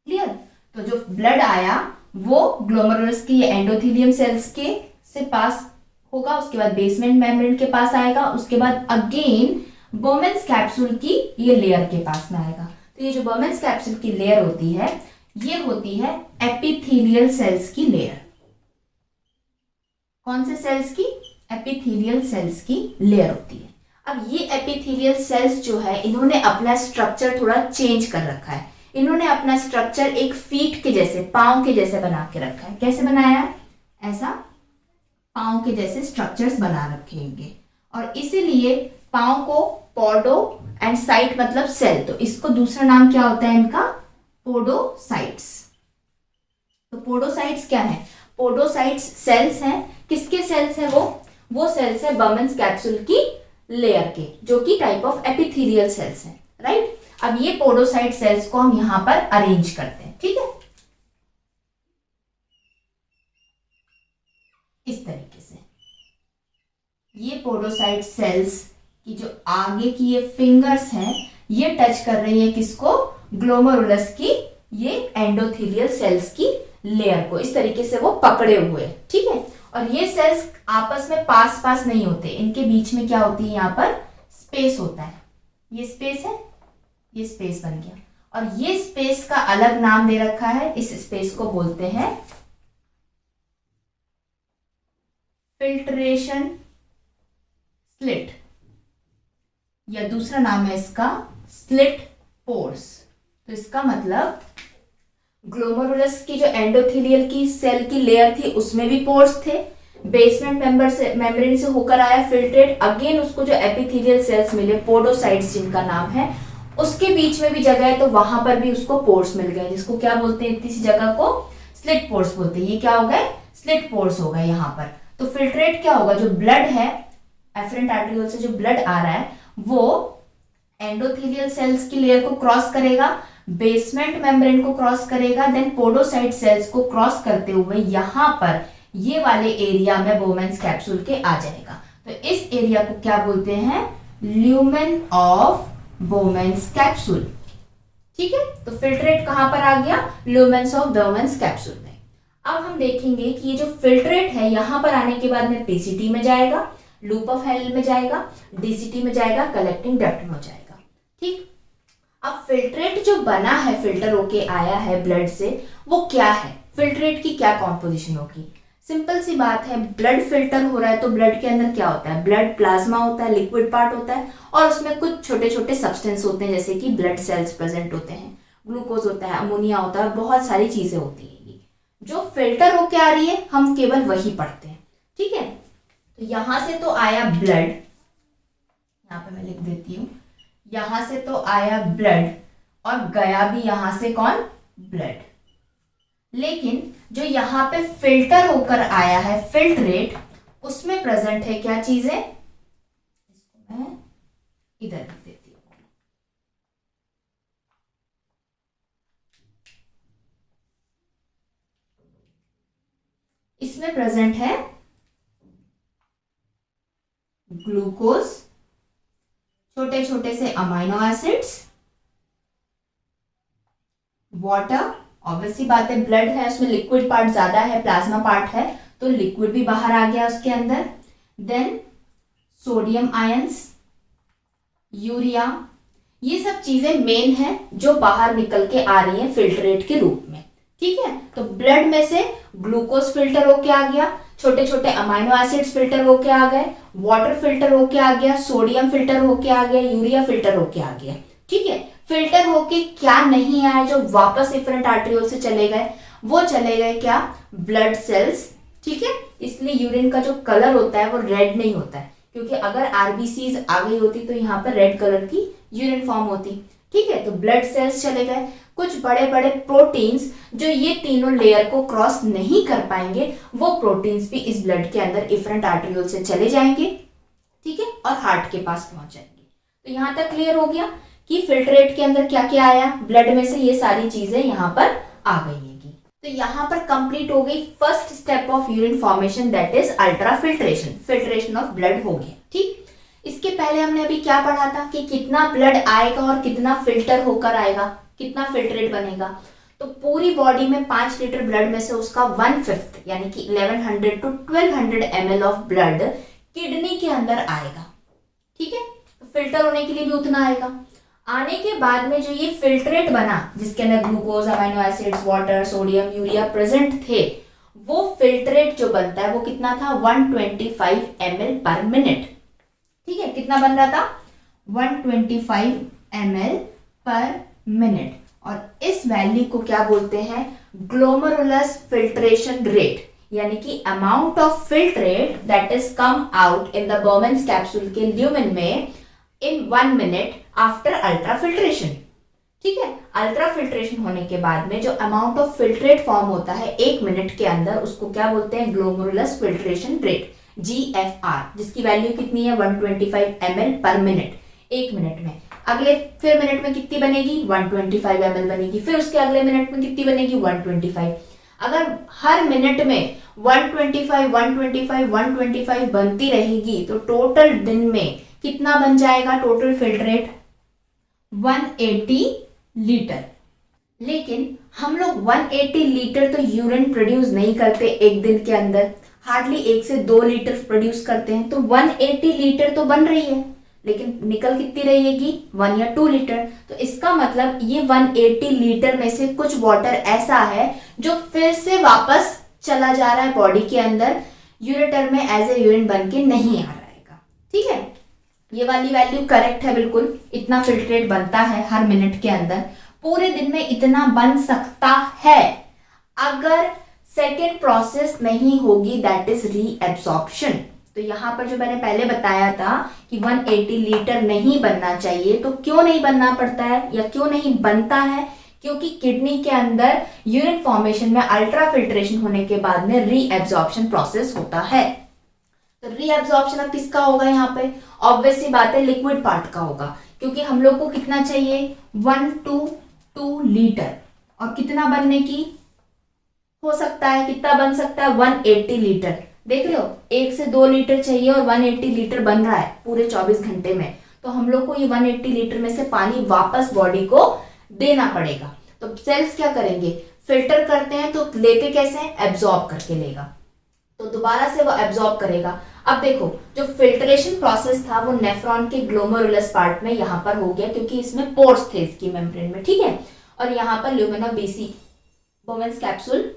क्लियर। तो जो ब्लड आया वो ग्लोमरुलस की एंडोथेलियम सेल्स के से पास होगा, उसके बाद बेसमेंट मेम्ब्रेन के पास आएगा, उसके बाद अगेन बोमेंस कैप्सूल की ये लेयर के पास में आएगा। तो ये जो बोमेंस कैप्सूल की लेयर होती है, ये होती है एपिथेलियल सेल्स की लेयर। कौन से सेल्स की, एपिथेलियल सेल्स की लेयर होती है। अब ये एपिथेलियल सेल्स जो है, इन्होंने अपना स्ट्रक्चर थोड़ा चेंज कर रखा है। इन्होंने अपना स्ट्रक्चर एक फीट के जैसे, पांव के जैसे बना के रखा है। कैसे बनाया है, ऐसा पांव के जैसे स्ट्रक्चर्स बना रखेंगे, और इसीलिए पांव को पॉडो एंड साइट मतलब सेल, तो इसको दूसरा नाम क्या होता है इनका, पोडोसाइट्स। तो पोडोसाइट्स क्या है, पोडोसाइट्स सेल्स हैं। किसके सेल्स हैं वो सेल्स है बोमेंस कैप्सूल की लेयर के, जो कि टाइप ऑफ एपिथेलियल सेल्स हैं, राइट। अब ये पोडोसाइट सेल्स को हम यहां पर अरेंज करते हैं, ठीक है, इस तरीके से। ये पोडोसाइट सेल्स की जो आगे की ये फिंगर्स हैं, ये टच कर रही है किसको, ग्लोमेरुलस की ये एंडोथेलियल सेल्स की लेयर को, इस तरीके से वो पकड़े हुए, ठीक है। और ये सेल्स आपस में पास पास नहीं होते, इनके बीच में क्या होती है, यहाँ पर स्पेस होता है, ये स्पेस है, ये स्पेस बन गया, और ये स्पेस का अलग नाम दे रखा है, इस स्पेस को बोलते हैं फिल्ट्रेशन स्लिट, या दूसरा नाम है इसका स्लिट पोर्स। तो इसका मतलब ग्लोमेरुलस की जो एंडोथेलियल की सेल की लेयर थी उसमें भी पोर्स थे, बेसमेंट मेम्ब्रेन से होकर आया फिल्ट्रेट, अगेन उसको जो एपिथेलियल सेल्स मिले पोडोसाइट्स जिनका नाम है, उसके बीच में भी जगह है, तो वहां पर भी उसको पोर्स मिल गए, जिसको क्या बोलते हैं, इतनी सी जगह को स्लिट पोर्स बोलते हैं। ये क्या हो गए, स्लिट पोर्स हो गए यहाँ पर। तो फिल्ट्रेट क्या होगा, जो ब्लड है एफरेंट आर्टरियोल से जो ब्लड आ रहा है वो एंडोथेलियल सेल्स की लेयर को क्रॉस करेगा, बेसमेंट मेम्ब्रेन को क्रॉस करेगा, देन पोडोसाइट सेल्स को क्रॉस करते हुए यहां पर ये वाले एरिया में बोमेन्स कैप्सूल के आ जाएगा। तो इस एरिया को क्या बोलते हैं, ल्यूमेन ऑफ बोमेन्स कैप्सूल, ठीक है। तो फिल्ट्रेट कहां पर आ गया, ल्यूमेन्स ऑफ बोमेन्स कैप्सूल में। अब हम देखेंगे कि ये जो फिल्ट्रेट है यहां पर आने के बाद में पीसीटी में जाएगा, लूप ऑफ हेल में जाएगा, डीसीटी में जाएगा, कलेक्टिंग डक्ट में हो जाएगा, ठीक। अब फिल्ट्रेट जो बना है, फिल्टर होके आया है ब्लड से, वो क्या है, फिल्ट्रेट की क्या कॉम्पोजिशन होगी। सिंपल सी बात है, ब्लड फिल्टर हो रहा है तो ब्लड के अंदर क्या होता है, ब्लड प्लाज्मा होता है, लिक्विड पार्ट होता है, और उसमें कुछ छोटे छोटे सब्सटेंस होते हैं, जैसे कि ब्लड सेल्स प्रेजेंट होते हैं, ग्लूकोज होता है, अमोनिया होता है, बहुत सारी चीजें होती है। जो फिल्टर होके आ रही है हम केवल वही पढ़ते हैं, ठीक है। तो यहां से तो आया ब्लड, यहां पे मैं लिख देती हूं, यहां से तो आया ब्लड और गया भी यहां से कौन, ब्लड। लेकिन जो यहां पे फिल्टर होकर आया है फिल्ट्रेट, उसमें प्रेजेंट है क्या चीजें, इसको मैं इधर लिख देती हूं, इसमें प्रेजेंट है ग्लूकोज, छोटे छोटे से अमाइनो एसिड्स, वाटर, ऑब्वियसली बात है ब्लड है उसमें लिक्विड पार्ट ज्यादा है, प्लाज्मा पार्ट है तो लिक्विड भी बाहर आ गया उसके अंदर, देन सोडियम आयंस, यूरिया, ये सब चीजें मेन है जो बाहर निकल के आ रही हैं फिल्ट्रेट के रूप में, ठीक है। तो ब्लड में से ग्लूकोज फिल्टर होके आ गया, छोटे छोटे अमाइनो एसिड्स फिल्टर होके आ गए, वाटर फिल्टर होके आ गया, सोडियम फिल्टर होके आ गया, यूरिया फिल्टर होके आ गया, ठीक है। फिल्टर होके क्या नहीं आया, जो वापस एफरेंट आर्टरियोल से चले गए, वो चले गए क्या, ब्लड सेल्स, ठीक है। इसलिए यूरिन का जो कलर होता है वो रेड नहीं होता है, क्योंकि अगर आरबीसीज आ गई होती तो यहाँ पर रेड कलर की यूरिन फॉर्म होती, ठीक है। तो ब्लड सेल्स चले गए, कुछ बड़े बड़े प्रोटीन्स जो ये तीनों लेयर को क्रॉस नहीं कर पाएंगे, वो प्रोटीन्स भी इस ब्लड के अंदर एफरेंट आर्टरियोल से चले जाएंगे, ठीक है, और हार्ट के पास पहुंच जाएंगे। तो यहां तक क्लियर हो गया कि फिल्ट्रेट के अंदर क्या क्या आया, ब्लड में से ये सारी चीजें यहाँ पर आ गई है। तो यहाँ पर कंप्लीट हो गई first step of urine formation, that is ultra filtration, filtration of blood हो गया, ठीक। इसके पहले हमने अभी क्या पढ़ा था कि कितना ब्लड आएगा और कितना फिल्टर होकर आएगा, कितना फिल्ट्रेट बनेगा। तो पूरी बॉडी में 5 लीटर ब्लड में से उसका 1/5 यानी कि 1100 to 1200 ml of blood kidney के अंदर आएगा, ठीक है। तो फिल्टर होने के लिए भी उतना आएगा। आने के बाद में जो ये फिल्ट्रेट बना, जिसके अंदर glucose, amino acids, water, sodium, urea present थे, वो फिल्ट्रेट जो बनता है वो कितना था, 125 ml पर मिनट, ठीक है। कितना बन रहा था, 125 ml पर मिनट। और इस वैल्यू को क्या बोलते हैं, ग्लोमेरुलस फिल्ट्रेशन रेट, यानी कि amount of filtrate that is come out in the Bowman's capsule के ल्यूमेन में इन 1 मिनट आफ्टर अल्ट्रा फिल्ट्रेशन, ठीक है। अल्ट्रा फिल्ट्रेशन होने के बाद में जो अमाउंट ऑफ फिल्ट्रेट फॉर्म होता है 1 मिनट के अंदर, उसको क्या बोलते हैं, ग्लोमेरुलस फिल्ट्रेशन रेट, GFR, जिसकी वैल्यू कितनी है 125 ml पर मिनट, एक मिनट में। अगले फिर मिनट में कितनी बनेगी 125 ml बनेगी, फिर उसके अगले मिनट में कितनी बनेगी 125। अगर हर मिनट में 125 125 125 बनती रहेगी तो टोटल दिन में कितना बन जाएगा टोटल फिल्ट्रेट 180 लीटर। लेकिन हम लोग 180 लीटर तो यूरिन प्रोड्यूस नहीं करते एक दिन के अंदर, हार्डली 1 से 2 लीटर प्रोड्यूस करते हैं। तो 180 लीटर तो बन रही है, लेकिन निकल कितनी रहेगी 1 या 2 लीटर। तो इसका मतलब ये 180 लीटर में से कुछ वाटर ऐसा है जो फिर से वापस चला जा रहा है बॉडी के अंदर, यूरेटर में एज ए यूरिन बन के नहीं आ रहेगा। ठीक है, ये वाली वैल्यू करेक्ट है बिल्कुल, इतना फिल्ट्रेट बनता है हर मिनट के अंदर, पूरे दिन में इतना बन सकता है। अगर सेकेंड प्रोसेस नहीं होगी दैट इज रीएब्सॉर्प्शन। तो यहाँ पर जो मैंने पहले बताया था कि 180 लीटर नहीं बनना चाहिए, तो क्यों नहीं बनना पड़ता है या क्यों नहीं बनता है, क्योंकि किडनी के अंदर यूरिन फॉर्मेशन में अल्ट्रा फिल्ट्रेशन होने के बाद में रीएब्सॉर्प्शन प्रोसेस होता है। तो रीएब्सॉर्प्शन अब किसका होगा यहाँ पे, ऑब्वियस सी बात है लिक्विड पार्ट का होगा, क्योंकि हम लोग को कितना चाहिए 1 to 2 लीटर, और कितना बनने की हो सकता है, कितना बन सकता है 180 लीटर। देख रहे हो 1 से 2 लीटर चाहिए और 180 लीटर बन रहा है पूरे 24 घंटे में। तो हम लोग को ये 180 लीटर में से पानी वापस बॉडी को देना पड़ेगा। तो सेल्स क्या करेंगे, फिल्टर करते हैं तो लेते कैसे हैं, एब्जॉर्ब करके लेगा, तो दोबारा से वो एब्जॉर्ब करेगा। अब देखो जो फिल्ट्रेशन प्रोसेस था वो नेफ्रॉन के ग्लोमेरुलस पार्ट में यहाँ पर हो गया, क्योंकि इसमें पोर्स थे इसकी मेम्ब्रेन में, ठीक है, और यहाँ पर ल्यूमेना बेसी बोवेन्स कैप्सूल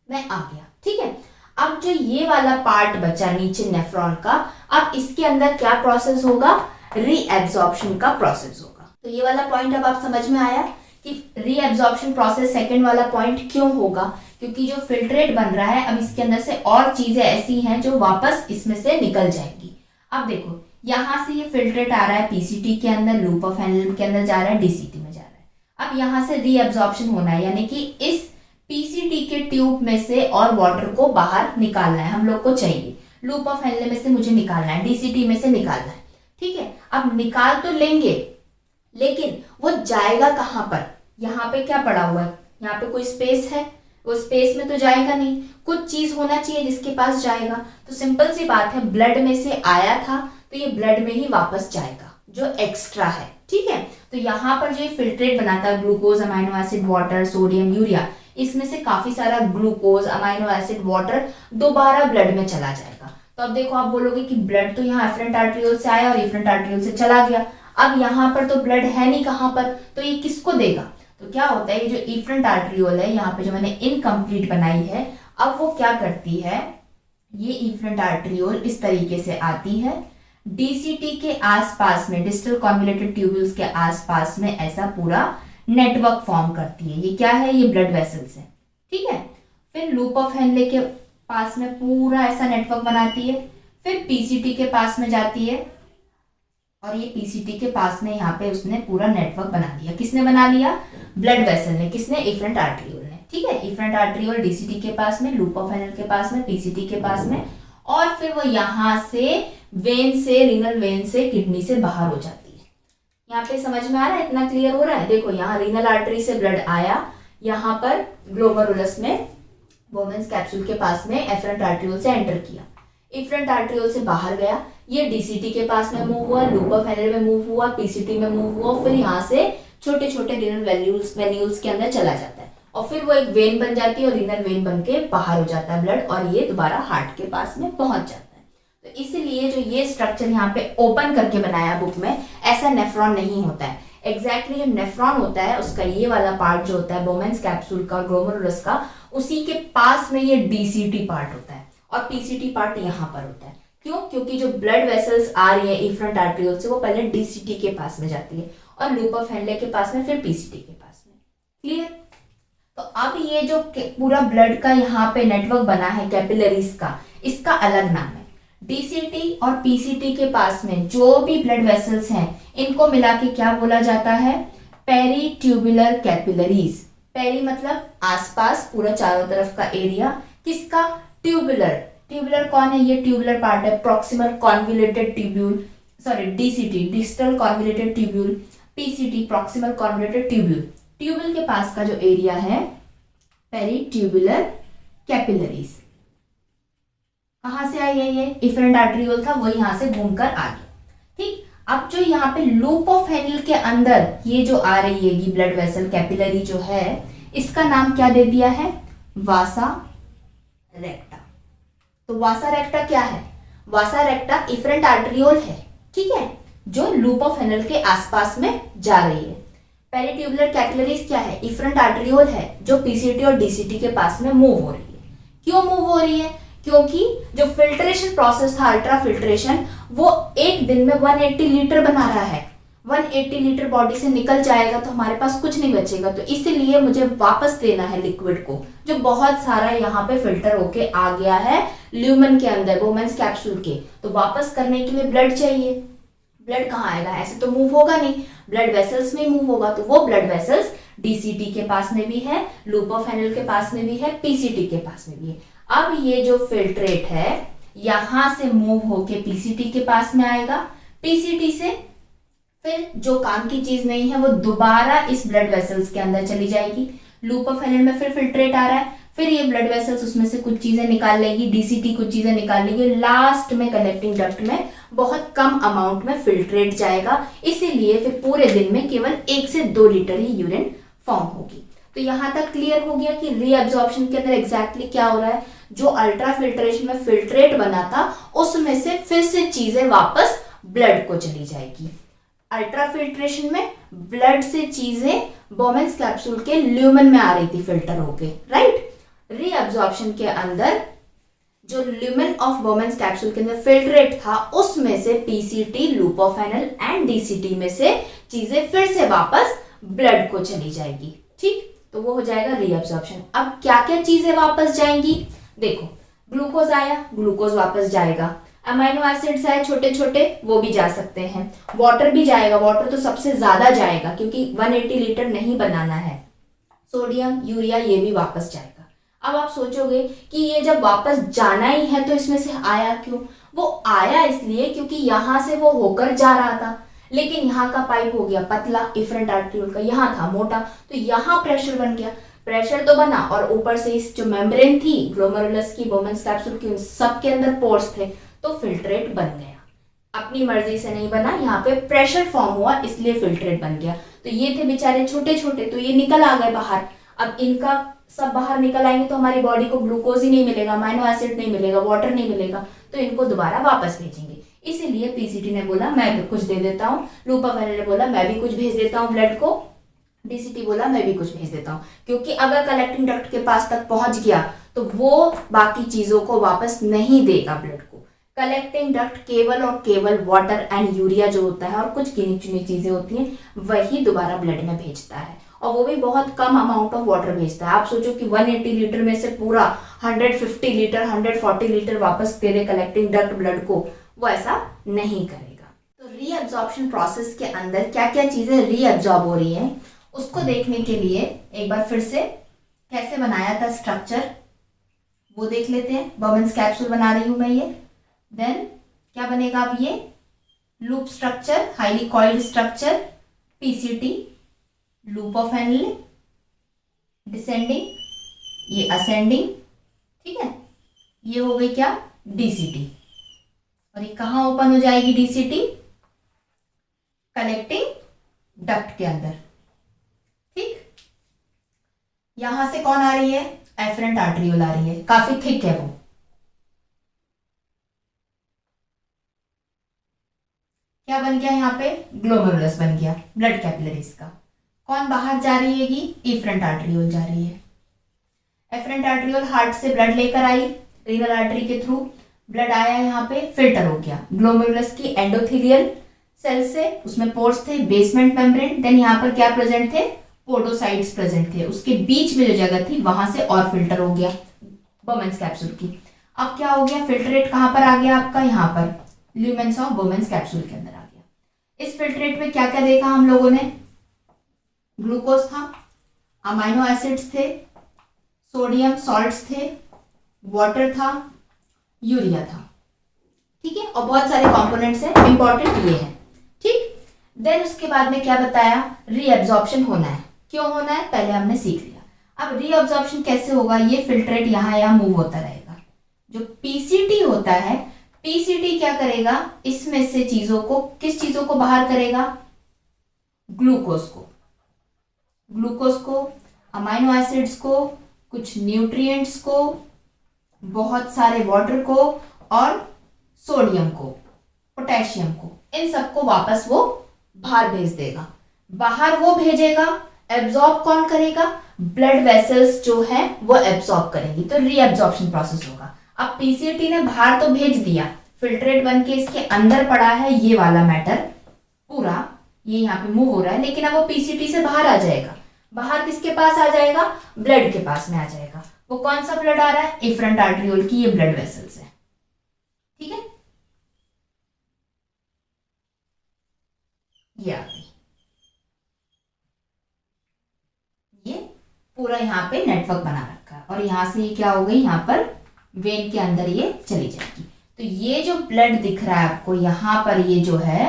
में आ गया। ठीक है, अब जो ये वाला पार्ट बचा नीचे नेफ्रॉन का, अब इसके अंदर क्या प्रोसेस होगा, रीएब्सॉर्प्शन का प्रोसेस होगा। तो ये वाला पॉइंट अब आप समझ में आया कि रीएब्सॉर्प्शन प्रोसेस सेकंड वाला पॉइंट क्यों होगा, क्योंकि जो फिल्ट्रेट बन रहा है अब इसके अंदर से और चीजें ऐसी हैं जो वापस इसमें से निकल जाएंगी। अब देखो यहाँ से ये फिल्ट्रेट आ रहा है पीसीटी के अंदर, लूप ऑफ हैंडल के अंदर जा रहा है, डीसीटी में जा रहा है। अब यहाँ से रीएब्सॉर्प्शन होना है, यानी कि इस पीसीटी के ट्यूब में से और वाटर को बाहर निकालना है, हम लोग को चाहिए। लूप ऑफ हैंडल में से मुझे निकालना है, डीसीटी में से निकालना है। ठीक है, अब निकाल तो लेंगे, लेकिन वो जाएगा कहाँ पर, यहाँ पे क्या पड़ा हुआ है, यहाँ पे कोई स्पेस है, वो स्पेस में तो जाएगा नहीं, कुछ चीज होना चाहिए जिसके पास जाएगा। तो सिंपल सी बात है, ब्लड में से आया था तो ये ब्लड में ही वापस जाएगा जो एक्स्ट्रा है। ठीक है, तो यहाँ पर जो फिल्ट्रेट बनाता है glucose, amino acid, water, sodium, urea, इसमें से काफी सारा ग्लूकोज, अमाइनो एसिड, वाटर दोबारा ब्लड में चला जाएगा। तो अब देखो आप बोलोगे कि ब्लड तो यहाँ एफरेंट आर्टरियोल से आया और एफरेंट आर्टरियोल से चला गया, अब यहाँ पर तो ब्लड है नहीं कहाँ पर, तो ये किसको देगा। तो क्या होता है, ये जो एफरेंट आर्टरियोल है यहाँ पे जो मैंने इनकम्प्लीट बनाई है, अब वो क्या करती है, ये एफरेंट आर्टरियोल इस तरीके से आती है, डीसीटी के आसपास में, डिस्टल कॉन्वोल्यूटेड ट्यूब्यूल्स के आसपास में ऐसा पूरा नेटवर्क फॉर्म करती है। ये क्या है, ये ब्लड वेसल्स है। ठीक है, फिर लूप ऑफ हेनले के पास में पूरा ऐसा नेटवर्क बनाती है, फिर पीसीटी के पास में जाती है, और ये पीसीटी के पास में यहाँ पे उसने पूरा नेटवर्क बना दिया। किसने बना लिया, ब्लड वेसल ने, किसने, एफरेंट आर्टरियोल ने। ठीक है, एफरेंट आर्टरियोल डीसीटी के पास में, लूप ऑफ हेनल के पास में, पीसीटी के पास में, और फिर वो यहाँ से वेन से, रीनल वेन से, किडनी से बाहर हो जाती है। यहाँ पे समझ में आ रहा है, इतना क्लियर हो रहा है। देखो यहाँ रीनल आर्टरी से ब्लड आया, यहाँ पर ग्लोमेरुलस में बोवेन्स कैप्सूल के पास में एफरेंट आर्टरियोल से एंटर किया, एफरेंट आर्टरियोल से बाहर गया, ये डीसीटी के पास में मूव हुआ, लूप ऑफ हेनल में मूव हुआ, पीसीटी में मूव हुआ, फिर यहाँ से छोटे छोटे रीनल वेन्यूल्स के अंदर चला जाता है, और फिर वो एक वेन बन जाती है और रीनल वेन बन के बाहर हो जाता है ब्लड, और ये दोबारा हार्ट के पास में पहुंच जाता है। तो इसीलिए जो ये स्ट्रक्चर यहाँ पे ओपन करके बनाया बुक में, ऐसा नेफ्रॉन नहीं होता है। एग्जैक्टली जो नेफ्रॉन होता है उसका ये वाला पार्ट जो होता है बोवेन्स कैप्सूल का, ग्लोमेरुलस का, उसी के पास में ये डीसीटी पार्ट होता है, और पीसीटी पार्ट यहाँ पर होता है। क्यों, क्योंकि जो ब्लड वेसल्स आ रही है एफरेंट आर्टरियोल से, वो पहले डीसीटी के पास में जाती है और लूप ऑफ हेनले के पास में, फिर पीसीटी के पास में। क्लियर। तो अब ये जो पूरा ब्लड का यहाँ पे नेटवर्क बना है कैपिलरीज का, इसका अलग नाम है। डीसीटी और पीसीटी के पास में जो भी ब्लड वेसल्स हैं, इनको मिला के क्या बोला जाता है, पेरीट्यूबुलर कैपिलरीज। पेरी मतलब आसपास, पूरा चारों तरफ का एरिया, किसका, ट्यूबुलर, ट्यूबुलर कौन है? ये ट्यूबुलर पार्ट है, proximal convoluted tubule, sorry DCT, distal convoluted tubule, PCT proximal convoluted tubule. Tubule के पास का जो एरिया है पेरिट्यूबुलर कैपिलरीज। कहां से आई है? ये इफरेंट आर्टरियोल था, वो यहां से घूमकर आ गया। ठीक, अब जो यहाँ पे लूप ऑफ हेनिल के अंदर ये जो आ रही है ब्लड वेसल कैपिलरी जो है, इसका नाम क्या दे दिया है? वासा रेक्टा। तो वासा रेक्टा क्या है? वासा रेक्टा इफरेंट आर्टरियोल है, ठीक है, जो लूप ऑफ हेनिल के आसपास में जा रही है। पेरिट्यूबुलर कैपिलरीज क्या है? इफरेंट आर्टरियोल है, जो पीसीटी और डीसीटी के पास में मूव हो रही है। क्यों मूव हो रही है? क्योंकि जो फिल्ट्रेशन प्रोसेस था, अल्ट्रा फिल्ट्रेशन, वो एक दिन में 180 लीटर बना रहा है। 180 लीटर बॉडी से निकल जाएगा तो हमारे पास कुछ नहीं बचेगा, तो इसीलिए मुझे वापस देना है लिक्विड को, जो बहुत सारा यहाँ पे फिल्टर होके आ गया है ल्यूमन के अंदर, वोमेन्स कैप्सूल के। तो वापस करने के लिए ब्लड चाहिए। ब्लड कहाँ आएगा? ऐसे तो मूव होगा नहीं, ब्लड वेसल्स में मूव होगा। तो वो ब्लड वेसल्स डीसीटी के पास में भी है, लूप ऑफ हेनिल के पास में भी है, पीसीटी के पास में भी है। अब ये जो फिल्ट्रेट है यहां से मूव होके पीसीटी के पास में आएगा, पीसीटी से फिर जो काम की चीज नहीं है वो दोबारा इस ब्लड वेसल्स के अंदर चली जाएगी। लूप ऑफ हेनिल में फिर फिल्ट्रेट आ रहा है, फिर ये ब्लड वेसल्स उसमें से कुछ चीजें निकाल लेगी, डीसीटी कुछ चीजें निकाल लेगी, लास्ट में कलेक्टिंग डक्ट में बहुत कम अमाउंट में फिल्ट्रेट जाएगा। इसीलिए फिर पूरे दिन में केवल 1 से 2 लीटर ही यूरिन फॉर्म होगी। तो यहां तक क्लियर हो गया कि रीअब्जॉर्प्शन के अंदर एग्जैक्टली क्या हो रहा है। जो अल्ट्रा फिल्ट्रेशन में फिल्ट्रेट बना था उसमें से फिर से चीजें वापस ब्लड को चली जाएगी। अल्ट्रा फिल्ट्रेशन में ब्लड से चीजें बोमेन्स कैप्सूल के ल्यूमन में आ रही थी फिल्टर होके, राइट। रीअब्जॉर्प्शन के अंदर जो ल्यूमन ऑफ बोमेन्स कैप्सूल के अंदर फिल्ट्रेट था उसमें से PCT, loop of Henil and DCT में से चीजें फिर से वापस ब्लड को चली जाएगी, ठीक। तो वो हो जाएगा रीअब्जॉर्प्शन। अब क्या क्या चीजें वापस जाएंगी? देखो, ग्लूकोज आया, ग्लूकोज वापस जाएगा, अमाइनो एसिड्स आए छोटे छोटे, वो भी जा सकते हैं, वाटर भी जाएगा, वाटर तो सबसे ज्यादा जाएगा क्योंकि 180 लीटर नहीं बनाना है, सोडियम, यूरिया, ये भी वापस जाएगा। अब आप सोचोगे कि ये जब वापस जाना ही है तो इसमें से आया क्यों? वो आया इसलिए क्योंकि यहां से वो होकर जा रहा था, लेकिन यहाँ का पाइप हो गया पतला, इफरेंट आर्टरियोल का यहाँ था मोटा, तो यहाँ प्रेशर बन गया, प्रेशर तो बना और ऊपर से इस जो मेम्ब्रेन थी ग्लोमेरुलस की, वोमेन्स कैप्सूल की, उन सब के अंदर पोर्स थे, तो फिल्ट्रेट बन गया। अपनी मर्जी से नहीं बना, यहाँ पे प्रेशर फॉर्म हुआ इसलिए फिल्ट्रेट बन गया। तो ये थे बेचारे छोटे छोटे, तो ये निकल आ गए बाहर। अब इनका सब बाहर निकल आएंगे तो हमारी बॉडी को ग्लूकोज ही नहीं मिलेगा, अमाइनो एसिड नहीं मिलेगा, वाटर नहीं मिलेगा, तो इनको दोबारा वापस भेजेंगे। इसीलिए पीसीटी ने बोला मैं भी कुछ दे देता हूँ, लूप ऑफ हेनिल ने बोला मैं भी कुछ भेज देता हूँ ब्लड को, डीसीटी बोला मैं भी कुछ भेज देता हूँ, क्योंकि अगर कलेक्टिंग डक्ट के पास तक पहुंच गया तो वो बाकी चीजों को वापस नहीं देगा ब्लड को। कलेक्टिंग डक्ट केवल और केवल वाटर एंड यूरिया जो होता है और कुछ गिनी चुनी चीजें होती हैं वही दोबारा ब्लड में भेजता है, और वो भी बहुत कम अमाउंट ऑफ वाटर भेजता है। आप सोचो कि 180 लीटर में से पूरा 150 लीटर 140 लीटर वापस दे दे कलेक्टिंग डक्ट ब्लड को, वो ऐसा नहीं करेगा। तो रीअब्जॉर्प्शन प्रोसेस के अंदर क्या क्या चीजें रीअब्जॉर्ब हो रही हैं उसको देखने के लिए एक बार फिर से कैसे बनाया था स्ट्रक्चर वो देख लेते हैं। बोमेन्स कैप्सूल बना रही हूं मैं ये, देन क्या बनेगा अब ये loop structure, highly coiled structure, PCT, loop of Henil, descending, ये असेंडिंग, ठीक है। ये हो गई क्या डीसीटी, और ये कहां ओपन हो जाएगी डीसीटी? कलेक्टिंग डक्ट के अंदर, ठीक। यहां से कौन आ रही है? एफरेंट आर्टरियोल आ रही है, काफी थिक है वो। क्या बन गया यहाँ पे? ग्लोमेरुलस बन गया ब्लड कैपिलरीज का। कौन बाहर जा रही है? एफरेंट आर्टरियोल जा रही है। एफरेंट आर्टरियोल हार्ट से ब्लड लेकर आई, रीनल आर्टरी के थ्रू ब्लड आया, यहाँ पे फिल्टर हो गया ग्लोमेरुलस की एंडोथेलियल सेल से, उसमें पोर्स थे, बेसमेंट मेम्ब्रेन, देन यहाँ पर क्या प्रेजेंट थे? पोडोसाइट्स प्रेजेंट थे, उसके बीच में जो जगह थी वहां से और फिल्टर हो गया बोमेन्स कैप्सूल की। अब क्या हो गया? फिल्ट्रेट कहां पर आ गया आपका? यहाँ पर ल्यूमेन्स ऑफ बोमेन्स कैप्सूल के अंदर आ गया। इस फिल्ट्रेट में क्या क्या देखा हम लोगों ने? ग्लूकोज था, अमाइनो एसिड्स थे, सोडियम सॉल्ट्स थे, वाटर था, यूरिया था, ठीक है, और बहुत सारे कंपोनेंट्स हैं, इंपॉर्टेंट ये है, ठीक। देन उसके बाद में क्या बताया, रीअब्जॉर्प्शन होना है। क्यों होना है पहले हमने सीख लिया। अब रीअब्जॉर्प्शन कैसे होगा, ये फिल्ट्रेट यहाँ मूव होता रहेगा। जो पीसीटी होता है, पीसीटी क्या करेगा, इसमें से चीजों को, किस चीजों को बाहर करेगा, ग्लूकोज को, अमाइनो एसिड्स को, कुछ न्यूट्रिएंट्स को, बहुत सारे वाटर को, और सोडियम को, पोटेशियम को, इन सबको वापस वो बाहर भेज देगा। बाहर वो भेजेगा, एब्जॉर्ब कौन करेगा, ब्लड वेसल्स जो है वो एब्जॉर्ब करेंगी, तो रीअब्जॉर्प्शन प्रोसेस होगा। अब पीसीटी ने बाहर तो भेज दिया, फिल्ट्रेट बन के इसके अंदर पड़ा है ये वाला मैटर पूरा, ये यहाँ पे मूव हो रहा है, लेकिन अब वो पीसीटी से बाहर आ जाएगा। बाहर किसके पास आ जाएगा, ब्लड के पास में आ जाएगा। वो कौन सा ब्लड आ रहा है, एफरेंट आर्टरियोल की ये ब्लड वेसल्स है, ठीक है। ये आ गई, ये पूरा यहाँ पे नेटवर्क बना रखा है, और यहां से ये क्या हो गई, यहाँ पर वेन के अंदर ये चली जाएगी। तो ये जो ब्लड दिख रहा है आपको यहाँ पर, ये जो है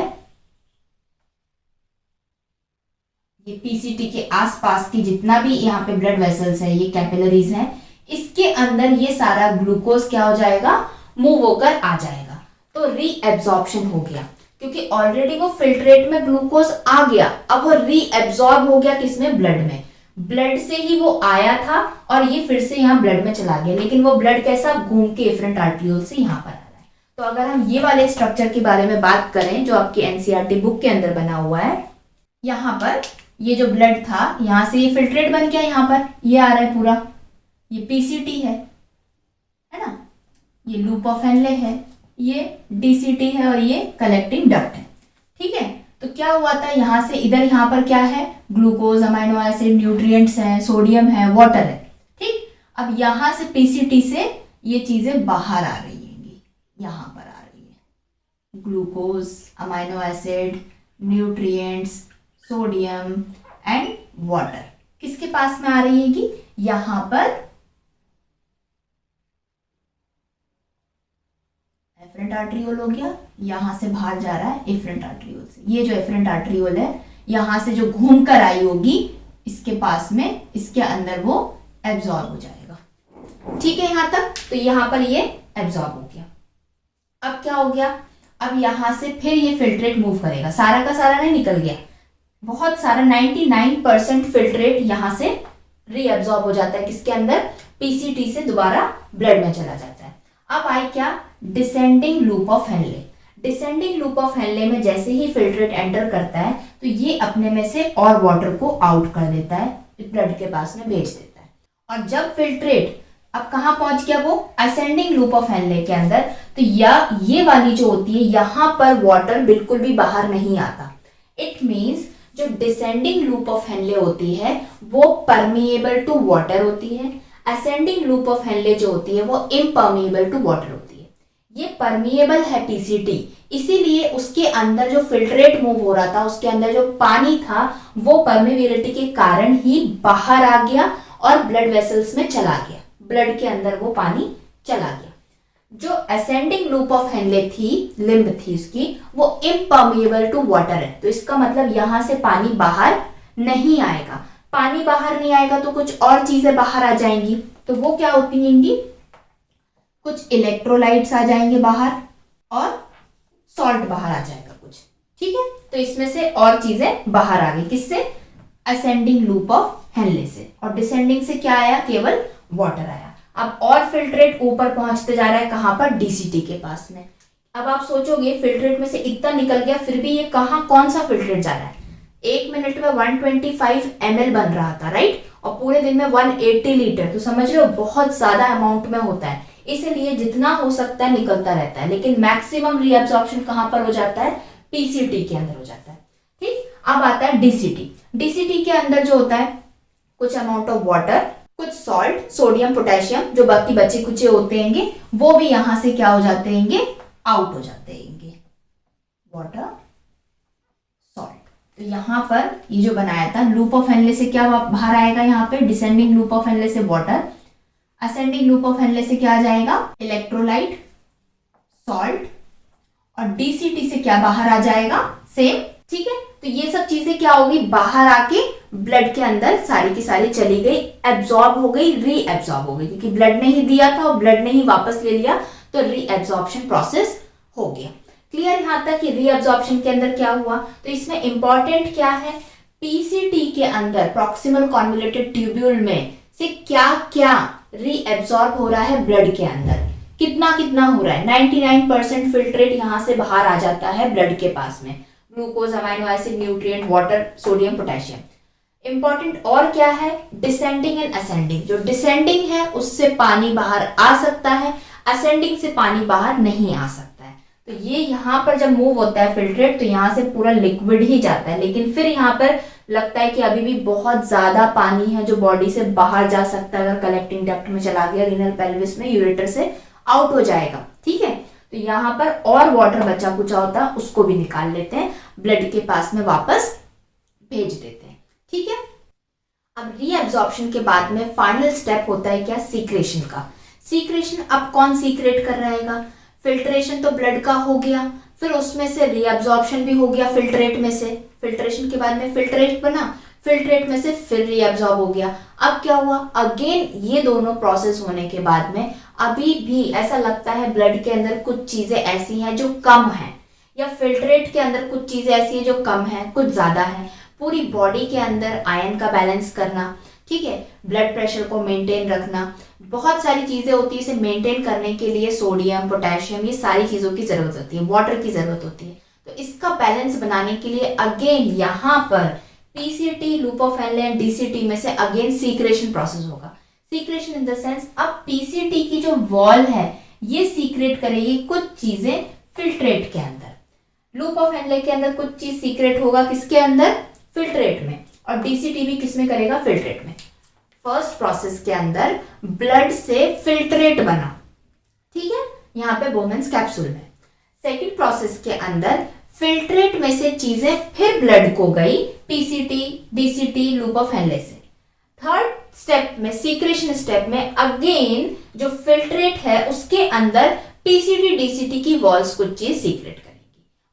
ये पीसीटी के आसपास की जितना भी यहाँ पे ब्लड वेसल्स है, ये कैपिलरीज हैं, इसके अंदर ये सारा ग्लूकोज क्या हो जाएगा, मूव होकर आ जाएगा। तो रीएब्जॉर्प्शन हो गया, क्योंकि ऑलरेडी वो फिल्ट्रेट में ग्लूकोज आ गया, अब वो रीएब्जॉर्ब हो गया किसमें, ब्लड में। ब्लड से ही वो आया था और ये फिर से यहाँ ब्लड में चला गया, लेकिन वो ब्लड कैसा, घूम के एफरेंट आर्टरियोल से यहाँ पर आ रहा है। तो अगर हम ये वाले स्ट्रक्चर के बारे में बात करें जो आपकी एनसीईआरटी बुक के अंदर बना हुआ है, यहाँ पर ये जो ब्लड था, यहाँ से ये फिल्ट्रेट बन गया, यहाँ पर ये आ रहा है पूरा, ये पीसीटी है ना, ये लूप ऑफ हेनले है, ये डीसीटी है, और ये कलेक्टिंग डक्ट है, ठीक है। तो क्या हुआ था, यहाँ से इधर, यहाँ पर क्या है, ग्लूकोज, अमाइनो एसिड, न्यूट्रिएंट्स हैं, सोडियम है, वाटर है, ठीक। अब यहाँ से पीसीटी से ये चीजें बाहर आ रही हैं, यहाँ पर आ रही है, glucose, amino acid, nutrients, sodium and water, किसके पास में आ रही है, यहाँ पर एफरेंट आर्टरियोल हो गया, यहां से बाहर जा रहा है एफरेंट आर्टरियोल से। ये जो एफरेंट आर्टरियोल है, यहां से जो घूम कर आई होगी इसके पास में, इसके अंदर वो एब्जॉर्ब हो जाएगा, ठीक है, यहां तक। तो यहां पर ये एब्जॉर्ब हो गया। अब क्या हो गया, अब यहां से फिर ये फिल्ट्रेट मूव करेगा, सारा का सारा नहीं निकल गया, बहुत सारा 99% फिल्ट्रेट यहां से रीअब्जॉर्ब हो जाता है, किसके अंदर, पीसीटी से दोबारा ब्लड में चला जाता है। अब आए क्या, descending loop of Henle. Descending loop of Henle में जैसे ही फिल्ट्रेट एंटर करता है तो ये अपने में से और वाटर को आउट कर देता है, ब्लड के पास में भेज देता है। और जब फिल्ट्रेट अब कहाँ पहुंच गया, वो असेंडिंग लूप ऑफ हेनले के अंदर, तो ये वाली जो होती है, यहां पर वाटर बिल्कुल भी बाहर नहीं आता। इट मीन्स जो डिसेंडिंग लूप ऑफ हेनले होती है वो परमिएबल टू वाटर होती है, असेंडिंग लूप ऑफ हेनले जो होती है वो इम्परमिएबल टू वाटर होती है। ये परमिएबल है पीसीटी, इसीलिए उसके अंदर जो फिल्ट्रेट मूव हो रहा था, उसके अंदर जो पानी था, वो परमिएबिलिटी के कारण ही बाहर आ गया और ब्लड वेसल्स में चला गया, ब्लड के अंदर वो पानी चला गया। जो असेंडिंग लूप ऑफ हेनले थी, लिम्ब थी उसकी, वो इम्परमिएबल टू वाटर है। तो इसका मतलब यहां से पानी बाहर नहीं आएगा। पानी बाहर नहीं आएगा तो कुछ और चीजें बाहर आ जाएंगी, तो वो क्या होती हैं, कुछ इलेक्ट्रोलाइट्स आ जाएंगे बाहर और सॉल्ट बाहर आ जाएगा कुछ, ठीक है। तो इसमें से और चीजें बाहर आ गई, किससे, असेंडिंग लूप ऑफ हेनले से। और डिसेंडिंग से क्या आया, केवल वाटर आया। अब और फिल्ट्रेट ऊपर पहुंचते जा रहा है, कहां पर, डीसीटी के पास में। अब आप सोचोगे फिल्ट्रेट में से इतना निकल गया, फिर भी ये कहां, कौन सा फिल्ट्रेट जा रहा है। 1 मिनट में 125 ml बन रहा था, राइट, और पूरे दिन में 180 लीटर, तो समझ रहे हो बहुत ज्यादा अमाउंट में होता है, इसलिए जितना हो सकता है निकलता रहता है। लेकिन मैक्सिमम रीअब्जॉर्प्शन कहां पर हो जाता है, पीसीटी के अंदर हो जाता है, ठीक। अब आता है डीसीटी। डीसीटी के अंदर जो होता है, कुछ अमाउंट ऑफ वाटर, कुछ सॉल्ट, सोडियम, पोटेशियम, जो बाकी बचे कुचे होते हैं वो भी यहां से क्या हो जाते हैं, आउट हो जाते हैं, वाटर, सॉल्ट। तो यहां पर ये जो बनाया था लूप ऑफ हेनले से क्या बाहर आएगा, यहाँ पे डिसेंडिंग लूप ऑफ हेनले से water, ascending loop of Henle से क्या आ जाएगा, इलेक्ट्रोलाइट, सॉल्ट, और डीसीटी से क्या बाहर आ जाएगा, सेम। ठीक है, तो ये सब चीजें क्या होगी, बाहर आके ब्लड के अंदर सारी की सारी चली गई, एब्जॉर्ब हो गई, रीएब्जॉर्ब हो गई, क्योंकि ब्लड ने ही दिया था और ब्लड ने ही वापस ले लिया, तो रीएब्जॉर्प्शन प्रोसेस हो गया। क्लियर यहां तक कि रीएब्जॉर्प्शन के अंदर क्या हुआ। तो इसमें इंपॉर्टेंट क्या है, पीसीटी के अंदर प्रॉक्सिमल कॉन्वोल्यूटेड ट्यूब्यूल में से क्या क्या रीएब्जॉर्ब हो रहा है ब्लड के अंदर, कितना कितना हो रहा है। 99% फिल्ट्रेट यहां से बाहर आ जाता है ब्लड के पास में, glucose, amino acid, nutrient, water, sodium, potassium. Important और क्या है, डिसेंडिंग एंड असेंडिंग। जो डिसेंडिंग है उससे पानी बाहर आ सकता है, असेंडिंग से पानी बाहर नहीं आ सकता है। तो ये यहाँ पर जब मूव होता है फिल्ट्रेट तो यहाँ से पूरा लिक्विड ही जाता है, लेकिन फिर यहाँ पर लगता है कि अभी भी बहुत ज्यादा पानी है जो बॉडी से बाहर जा सकता है। अगर कलेक्टिंग डक्ट में चला गया, रीनल पेल्विस में, यूरेटर से आउट हो जाएगा। ठीक है, तो यहाँ पर और वाटर बचा कुचा होता है, उसको भी निकाल लेते हैं, ब्लड के पास में वापस भेज देते हैं। ठीक है, अब रीएब्जॉर्प्शन के बाद में फाइनल स्टेप होता है क्या, सीक्रेशन का। सीक्रेशन अब कौन सीक्रेट कर रहेगा, फिल्ट्रेशन तो ब्लड का हो गया, फिर उसमें से रीएब्जॉर्प्शन भी हो गया फिल्ट्रेट में से, फिल्ट्रेशन के बाद में फिल्ट्रेट बना, फिल्ट्रेट में से फिर रीएब्जॉर्ब हो गया। अब क्या हुआ, अगेन ये दोनों प्रोसेस होने के बाद में अभी भी ऐसा लगता है ब्लड के अंदर कुछ चीजें ऐसी हैं जो कम है, या फिल्ट्रेट के अंदर कुछ चीजें ऐसी हैं जो कम है, कुछ ज्यादा है। पूरी बॉडी के अंदर आयन का बैलेंस करना, ठीक है, ब्लड प्रेशर को मेंटेन रखना, बहुत सारी चीजें होती है। इसे मेंटेन करने के लिए सोडियम, पोटेशियम, ये सारी चीजों की जरूरत होती है, वाटर की जरूरत होती है। तो इसका बैलेंस बनाने के लिए अगेन यहाँ पर PCT, loop of Henle and DCT में से अगेन सीक्रेशन प्रोसेस होगा। सीक्रेशन इन द सेंस, अब पीसीटी की जो वॉल है ये सीक्रेट करेगी कुछ चीजें फिल्ट्रेट के अंदर, लूप ऑफ हेनले के अंदर कुछ चीज सीक्रेट होगा, किसके अंदर, फिल्ट्रेट में, और डीसीटी भी किसमें करेगा, फिल्ट्रेट में। फर्स्ट प्रोसेस के अंदर ब्लड से फिल्ट्रेट बना, ठीक है, यहाँ पे बोमेंस कैप्सूल में। सेकेंड प्रोसेस के अंदर फिल्ट्रेट में से चीजें फिर ब्लड को गई, PCT, DCT, loop of Henle से। थर्ड स्टेप में, सीक्रेशन स्टेप में, अगेन जो फिल्ट्रेट है उसके अंदर पीसीटी, डीसीटी की वॉल्स कुछ चीज सीक्रेट करेगी।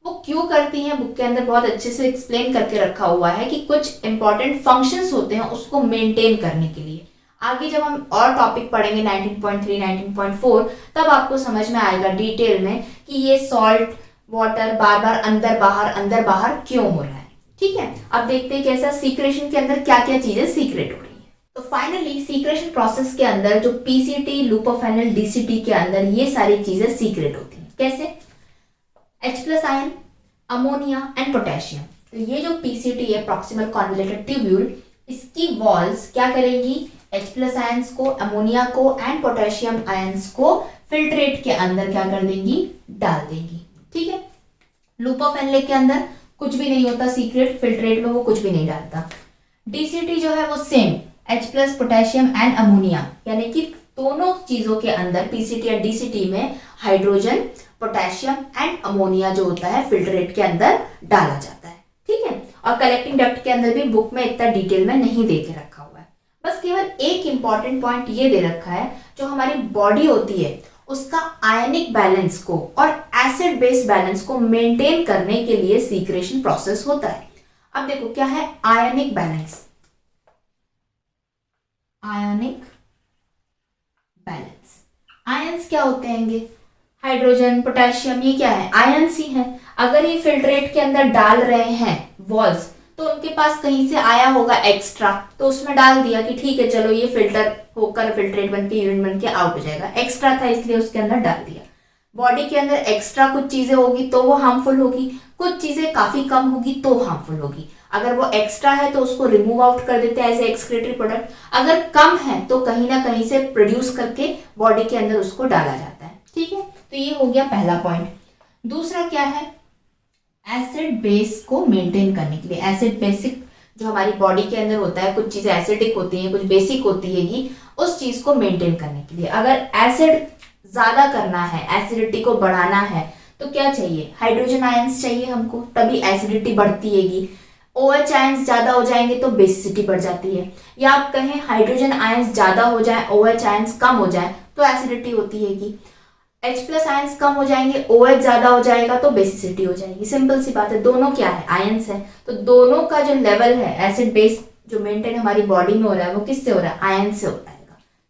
वो क्यों करती हैं, बुक के अंदर बहुत अच्छे से एक्सप्लेन करके रखा हुआ है कि कुछ इंपॉर्टेंट फंक्शंस होते हैं उसको मेंटेन करने के लिए। आगे जब हम और टॉपिक पढ़ेंगे 19.3, 19.4, तब आपको समझ में आएगा डिटेल में कि ये सॉल्ट, वाटर बार बार अंदर बाहर क्यों हो रहा है। ठीक है, अब देखते हैं कैसा सीक्रेशन के अंदर क्या क्या चीजें सीक्रेट हो रही है। तो फाइनली सीक्रेशन प्रोसेस के अंदर जो PCT, loop of Henle, DCT के अंदर ये सारी चीजें सीक्रेट होती हैं। कैसे, H+ ion, ammonia and potassium. तो ये जो पीसीटी है, प्रॉक्सिमल कॉन्वोल्यूटेड ट्यूब्यूल, इसकी वॉल्स क्या करेंगी, H+ आयंस को, अमोनिया को एंड पोटेशियम आयंस को फिल्ट्रेट के अंदर क्या कर देंगी, डाल देंगी। ठीक है, लूप ऑफ हेनले के अंदर कुछ भी नहीं होता सीक्रेट, फिल्ट्रेट में वो कुछ भी नहीं डालता। डीसीटी जो है वो same, H+, potassium and ammonia, यानी कि दोनों चीजों के अंदर पीसीटी या डीसीटी में हाइड्रोजन, पोटेशियम एंड अमोनिया जो होता है फिल्ट्रेट के अंदर डाला जाता है। ठीक है, और कलेक्टिंग डक्ट के अंदर भी बुक में इतना डिटेल में नहीं दे के रखा हुआ है, बस केवल एक इंपॉर्टेंट पॉइंट ये दे रखा है, जो हमारी बॉडी होती है उसका आयनिक बैलेंस को और एसिड बेस बैलेंस को मेंटेन करने के लिए सीक्रेशन प्रोसेस होता है। अब देखो क्या है ionic balance, ionic balance, ions क्या होते हैं, हाइड्रोजन, पोटेशियम, ये क्या है, आयंस ही हैं। अगर ये फिल्ट्रेट के अंदर डाल रहे हैं वॉल्स, तो उनके पास कहीं से आया होगा एक्स्ट्रा, तो उसमें डाल दिया कि ठीक है चलो ये फिल्टर होकर फिल्ट्रेट बन के यूरिन बन के आउट हो जाएगा, एक्स्ट्रा था इसलिए उसके अंदर डाल दिया। बॉडी के अंदर एक्स्ट्रा कुछ चीजें होगी तो वो हार्मफुल होगी, कुछ चीजें काफी कम होगी तो हार्मफुल होगी। अगर वो एक्स्ट्रा है तो उसको रिमूव आउट कर देते हैं एज ए एक्सक्रीटरी प्रोडक्ट, अगर कम है तो कहीं ना कहीं से प्रोड्यूस करके बॉडी के अंदर उसको डाला जाता है। ठीक है, तो ये हो गया पहला पॉइंट। दूसरा क्या है, एसिड बेस को मेंटेन करने के लिए, एसिड बेसिक जो हमारी बॉडी के अंदर होता है, कुछ चीजें एसिडिक होती हैं, कुछ बेसिक होती है, उस चीज को मेंटेन करने के लिए। अगर एसिड ज्यादा करना है, एसिडिटी को बढ़ाना है, तो क्या चाहिए, हाइड्रोजन आयंस चाहिए हमको, तभी एसिडिटी बढ़ती हैगी। OH आयंस ज्यादा हो जाएंगे तो बेसिसिटी बढ़ जाती है, या आप कहें हाइड्रोजन आयंस ज्यादा हो जाए, OH आयंस कम हो जाए तो एसिडिटी होती हैगी। H प्लस आयंस कम हो जाएंगे, OH ज्यादा हो जाएगा तो बेसिसिटी हो जाएगी। सिंपल सी बात है, दोनों क्या है, आयंस है, तो दोनों का जो लेवल है एसिड बेस जो मेंटेन हमारी बॉडी में हो रहा है वो किससे हो रहा है, आयन से होता है।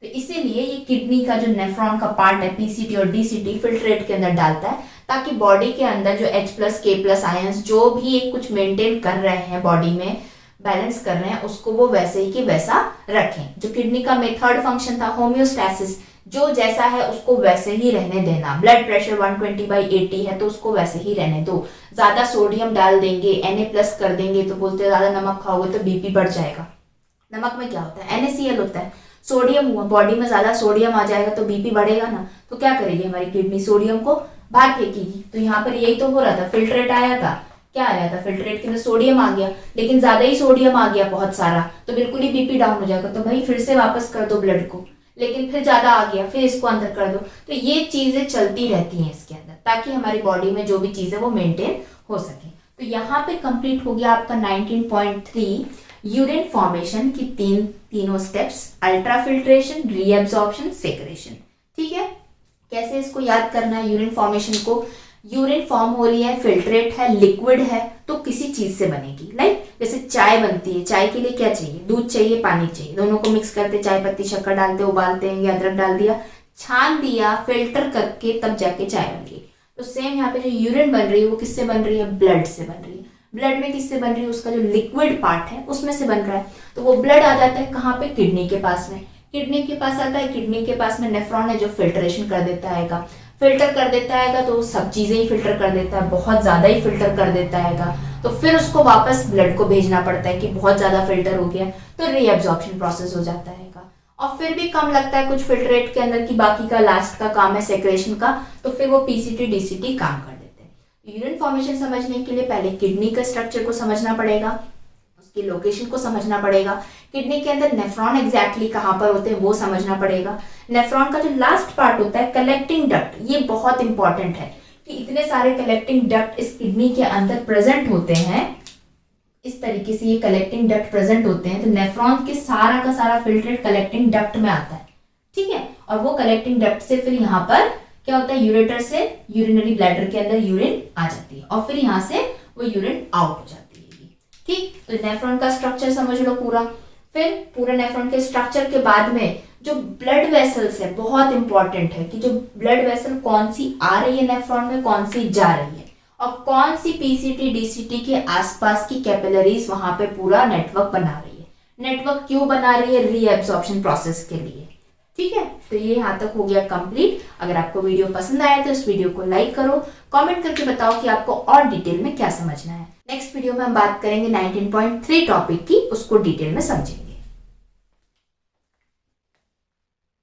तो इसीलिए ये किडनी का जो नेफ्रॉन का पार्ट है पीसीटी और डीसीटी फिल्ट्रेट के अंदर डालता है, ताकि बॉडी के अंदर जो H plus K plus ions जो भी एक कुछ मेंटेन कर रहे हैं बॉडी में, बैलेंस कर रहे हैं, उसको वो वैसे ही कि वैसा रखें। जो किडनी का थर्ड फंक्शन था होम्योस्टैसिस, जो जैसा है उसको वैसे ही रहने देना। ब्लड प्रेशर 120/80 है तो उसको वैसे ही रहने दो। ज्यादा सोडियम डाल देंगे, Na+ कर देंगे तो बोलते हैं ज्यादा नमक खाओगे तो बीपी बढ़ जाएगा। नमक में क्या होता है, NaCl होता है। सोडियम हुआ, बॉडी में ज्यादा सोडियम आ जाएगा तो बीपी बढ़ेगा ना, तो क्या करेगी हमारी किडनी, सोडियम को बाहर फेंकेगी। तो यहाँ पर यही तो हो रहा था, फिल्ट्रेट आया था, क्या आया था, फिल्ट्रेट के अंदर सोडियम आ गया, लेकिन ज्यादा ही सोडियम आ गया बहुत सारा, तो बिल्कुल ही बीपी डाउन हो जाएगा। तो भाई फिर से वापस कर दो ब्लड को, लेकिन फिर ज्यादा आ गया, फिर इसको अंदर कर दो। तो ये चीजें चलती रहती हैं इसके अंदर, ताकि हमारी बॉडी में जो भी चीज है वो मेंटेन हो सके। तो यहाँ पे कंप्लीट हो गया आपका 19.3 यूरिन फॉर्मेशन की तीनों steps, ultra filtration, reabsorption, secretion. ठीक है, कैसे इसको याद करना है यूरिन फॉर्मेशन को। यूरिन फॉर्म हो रही है, फिल्ट्रेट है, लिक्विड है, तो किसी चीज से बनेगी। लाइक जैसे चाय बनती है, चाय के लिए क्या चाहिए, दूध चाहिए, पानी चाहिए, दोनों को मिक्स करते, चाय पत्ती शक्कर डालते, उबालते हैं, अदरक डाल दिया, छान दिया, फिल्टर करके तब जाके चाय बन गई। तो सेम यहाँ पे जो यूरिन बन रही है वो किससे बन रही है, ब्लड से बन रही है। ब्लड में किससे बन रही है, उसका जो लिक्विड पार्ट है उसमें से बन रहा है। तो वो ब्लड आ जाता है कहाँ पे, किडनी के पास में। किडनी के पास आता है, किडनी के पास में नेफ्रॉन है जो फिल्ट्रेशन कर देता है, फिल्टर कर देता है, तो सब चीजें ही फिल्टर कर देता है, बहुत ज्यादा ही फिल्टर कर देता है। तो फिर उसको वापस ब्लड को भेजना पड़ता है कि बहुत ज्यादा फिल्टर हो गया, तो रीएब्जॉर्प्शन प्रोसेस हो जाता है। और फिर भी कम लगता है कुछ फिल्ट्रेट के अंदर की, बाकी का लास्ट का काम है सेक्रेशन का, तो फिर वो पीसीटी डीसीटी काम कर देते हैं। यूरिन फॉर्मेशन समझने के लिए पहले किडनी का स्ट्रक्चर को समझना पड़ेगा, उसकी लोकेशन को समझना पड़ेगा, किडनी के अंदर नेफ्रॉन एग्जैक्टली कहाँ पर होते हैं वो समझना पड़ेगा। नेफ्रॉन का जो लास्ट पार्ट होता है कलेक्टिंग डक्ट, ये बहुत इंपॉर्टेंट है कि इतने सारे कलेक्टिंग डक्ट इस किडनी के अंदर प्रेजेंट होते हैं। इस तरीके से ये कलेक्टिंग डक्ट प्रेजेंट होते हैं, तो नेफ्रॉन के सारा का सारा फिल्ट्रेट कलेक्टिंग डक्ट में आता है। ठीक है, और वो कलेक्टिंग डक्ट से फिर यहाँ पर क्या होता है, यूरेटर से यूरिनरी ब्लैडर के अंदर यूरिन आ जाती है और फिर यहाँ से वो यूरिन आउट हो जाती है। ठीक, तो नेफ्रॉन का स्ट्रक्चर समझ लो पूरा। फिर पूरे नेफ्रॉन के स्ट्रक्चर के बाद में जो ब्लड वेसल्स है, बहुत इंपॉर्टेंट है कि जो ब्लड वेसल कौन सी आ रही है नेफ्रॉन में, कौन सी जा रही है, और कौन सी पीसीटी डीसीटी के आसपास की कैपिलरीज वहां पे पूरा नेटवर्क बना रही है। नेटवर्क क्यों बना रही है, रीएब्जॉर्प्शन प्रोसेस के लिए। ठीक है, तो ये यहाँ तक हो गया कंप्लीट। अगर आपको वीडियो पसंद आया तो इस वीडियो को लाइक करो, कमेंट करके बताओ कि आपको और डिटेल में क्या समझना है। नेक्स्ट वीडियो में हम बात करेंगे 19.3 टॉपिक की, उसको डिटेल में समझेंगे।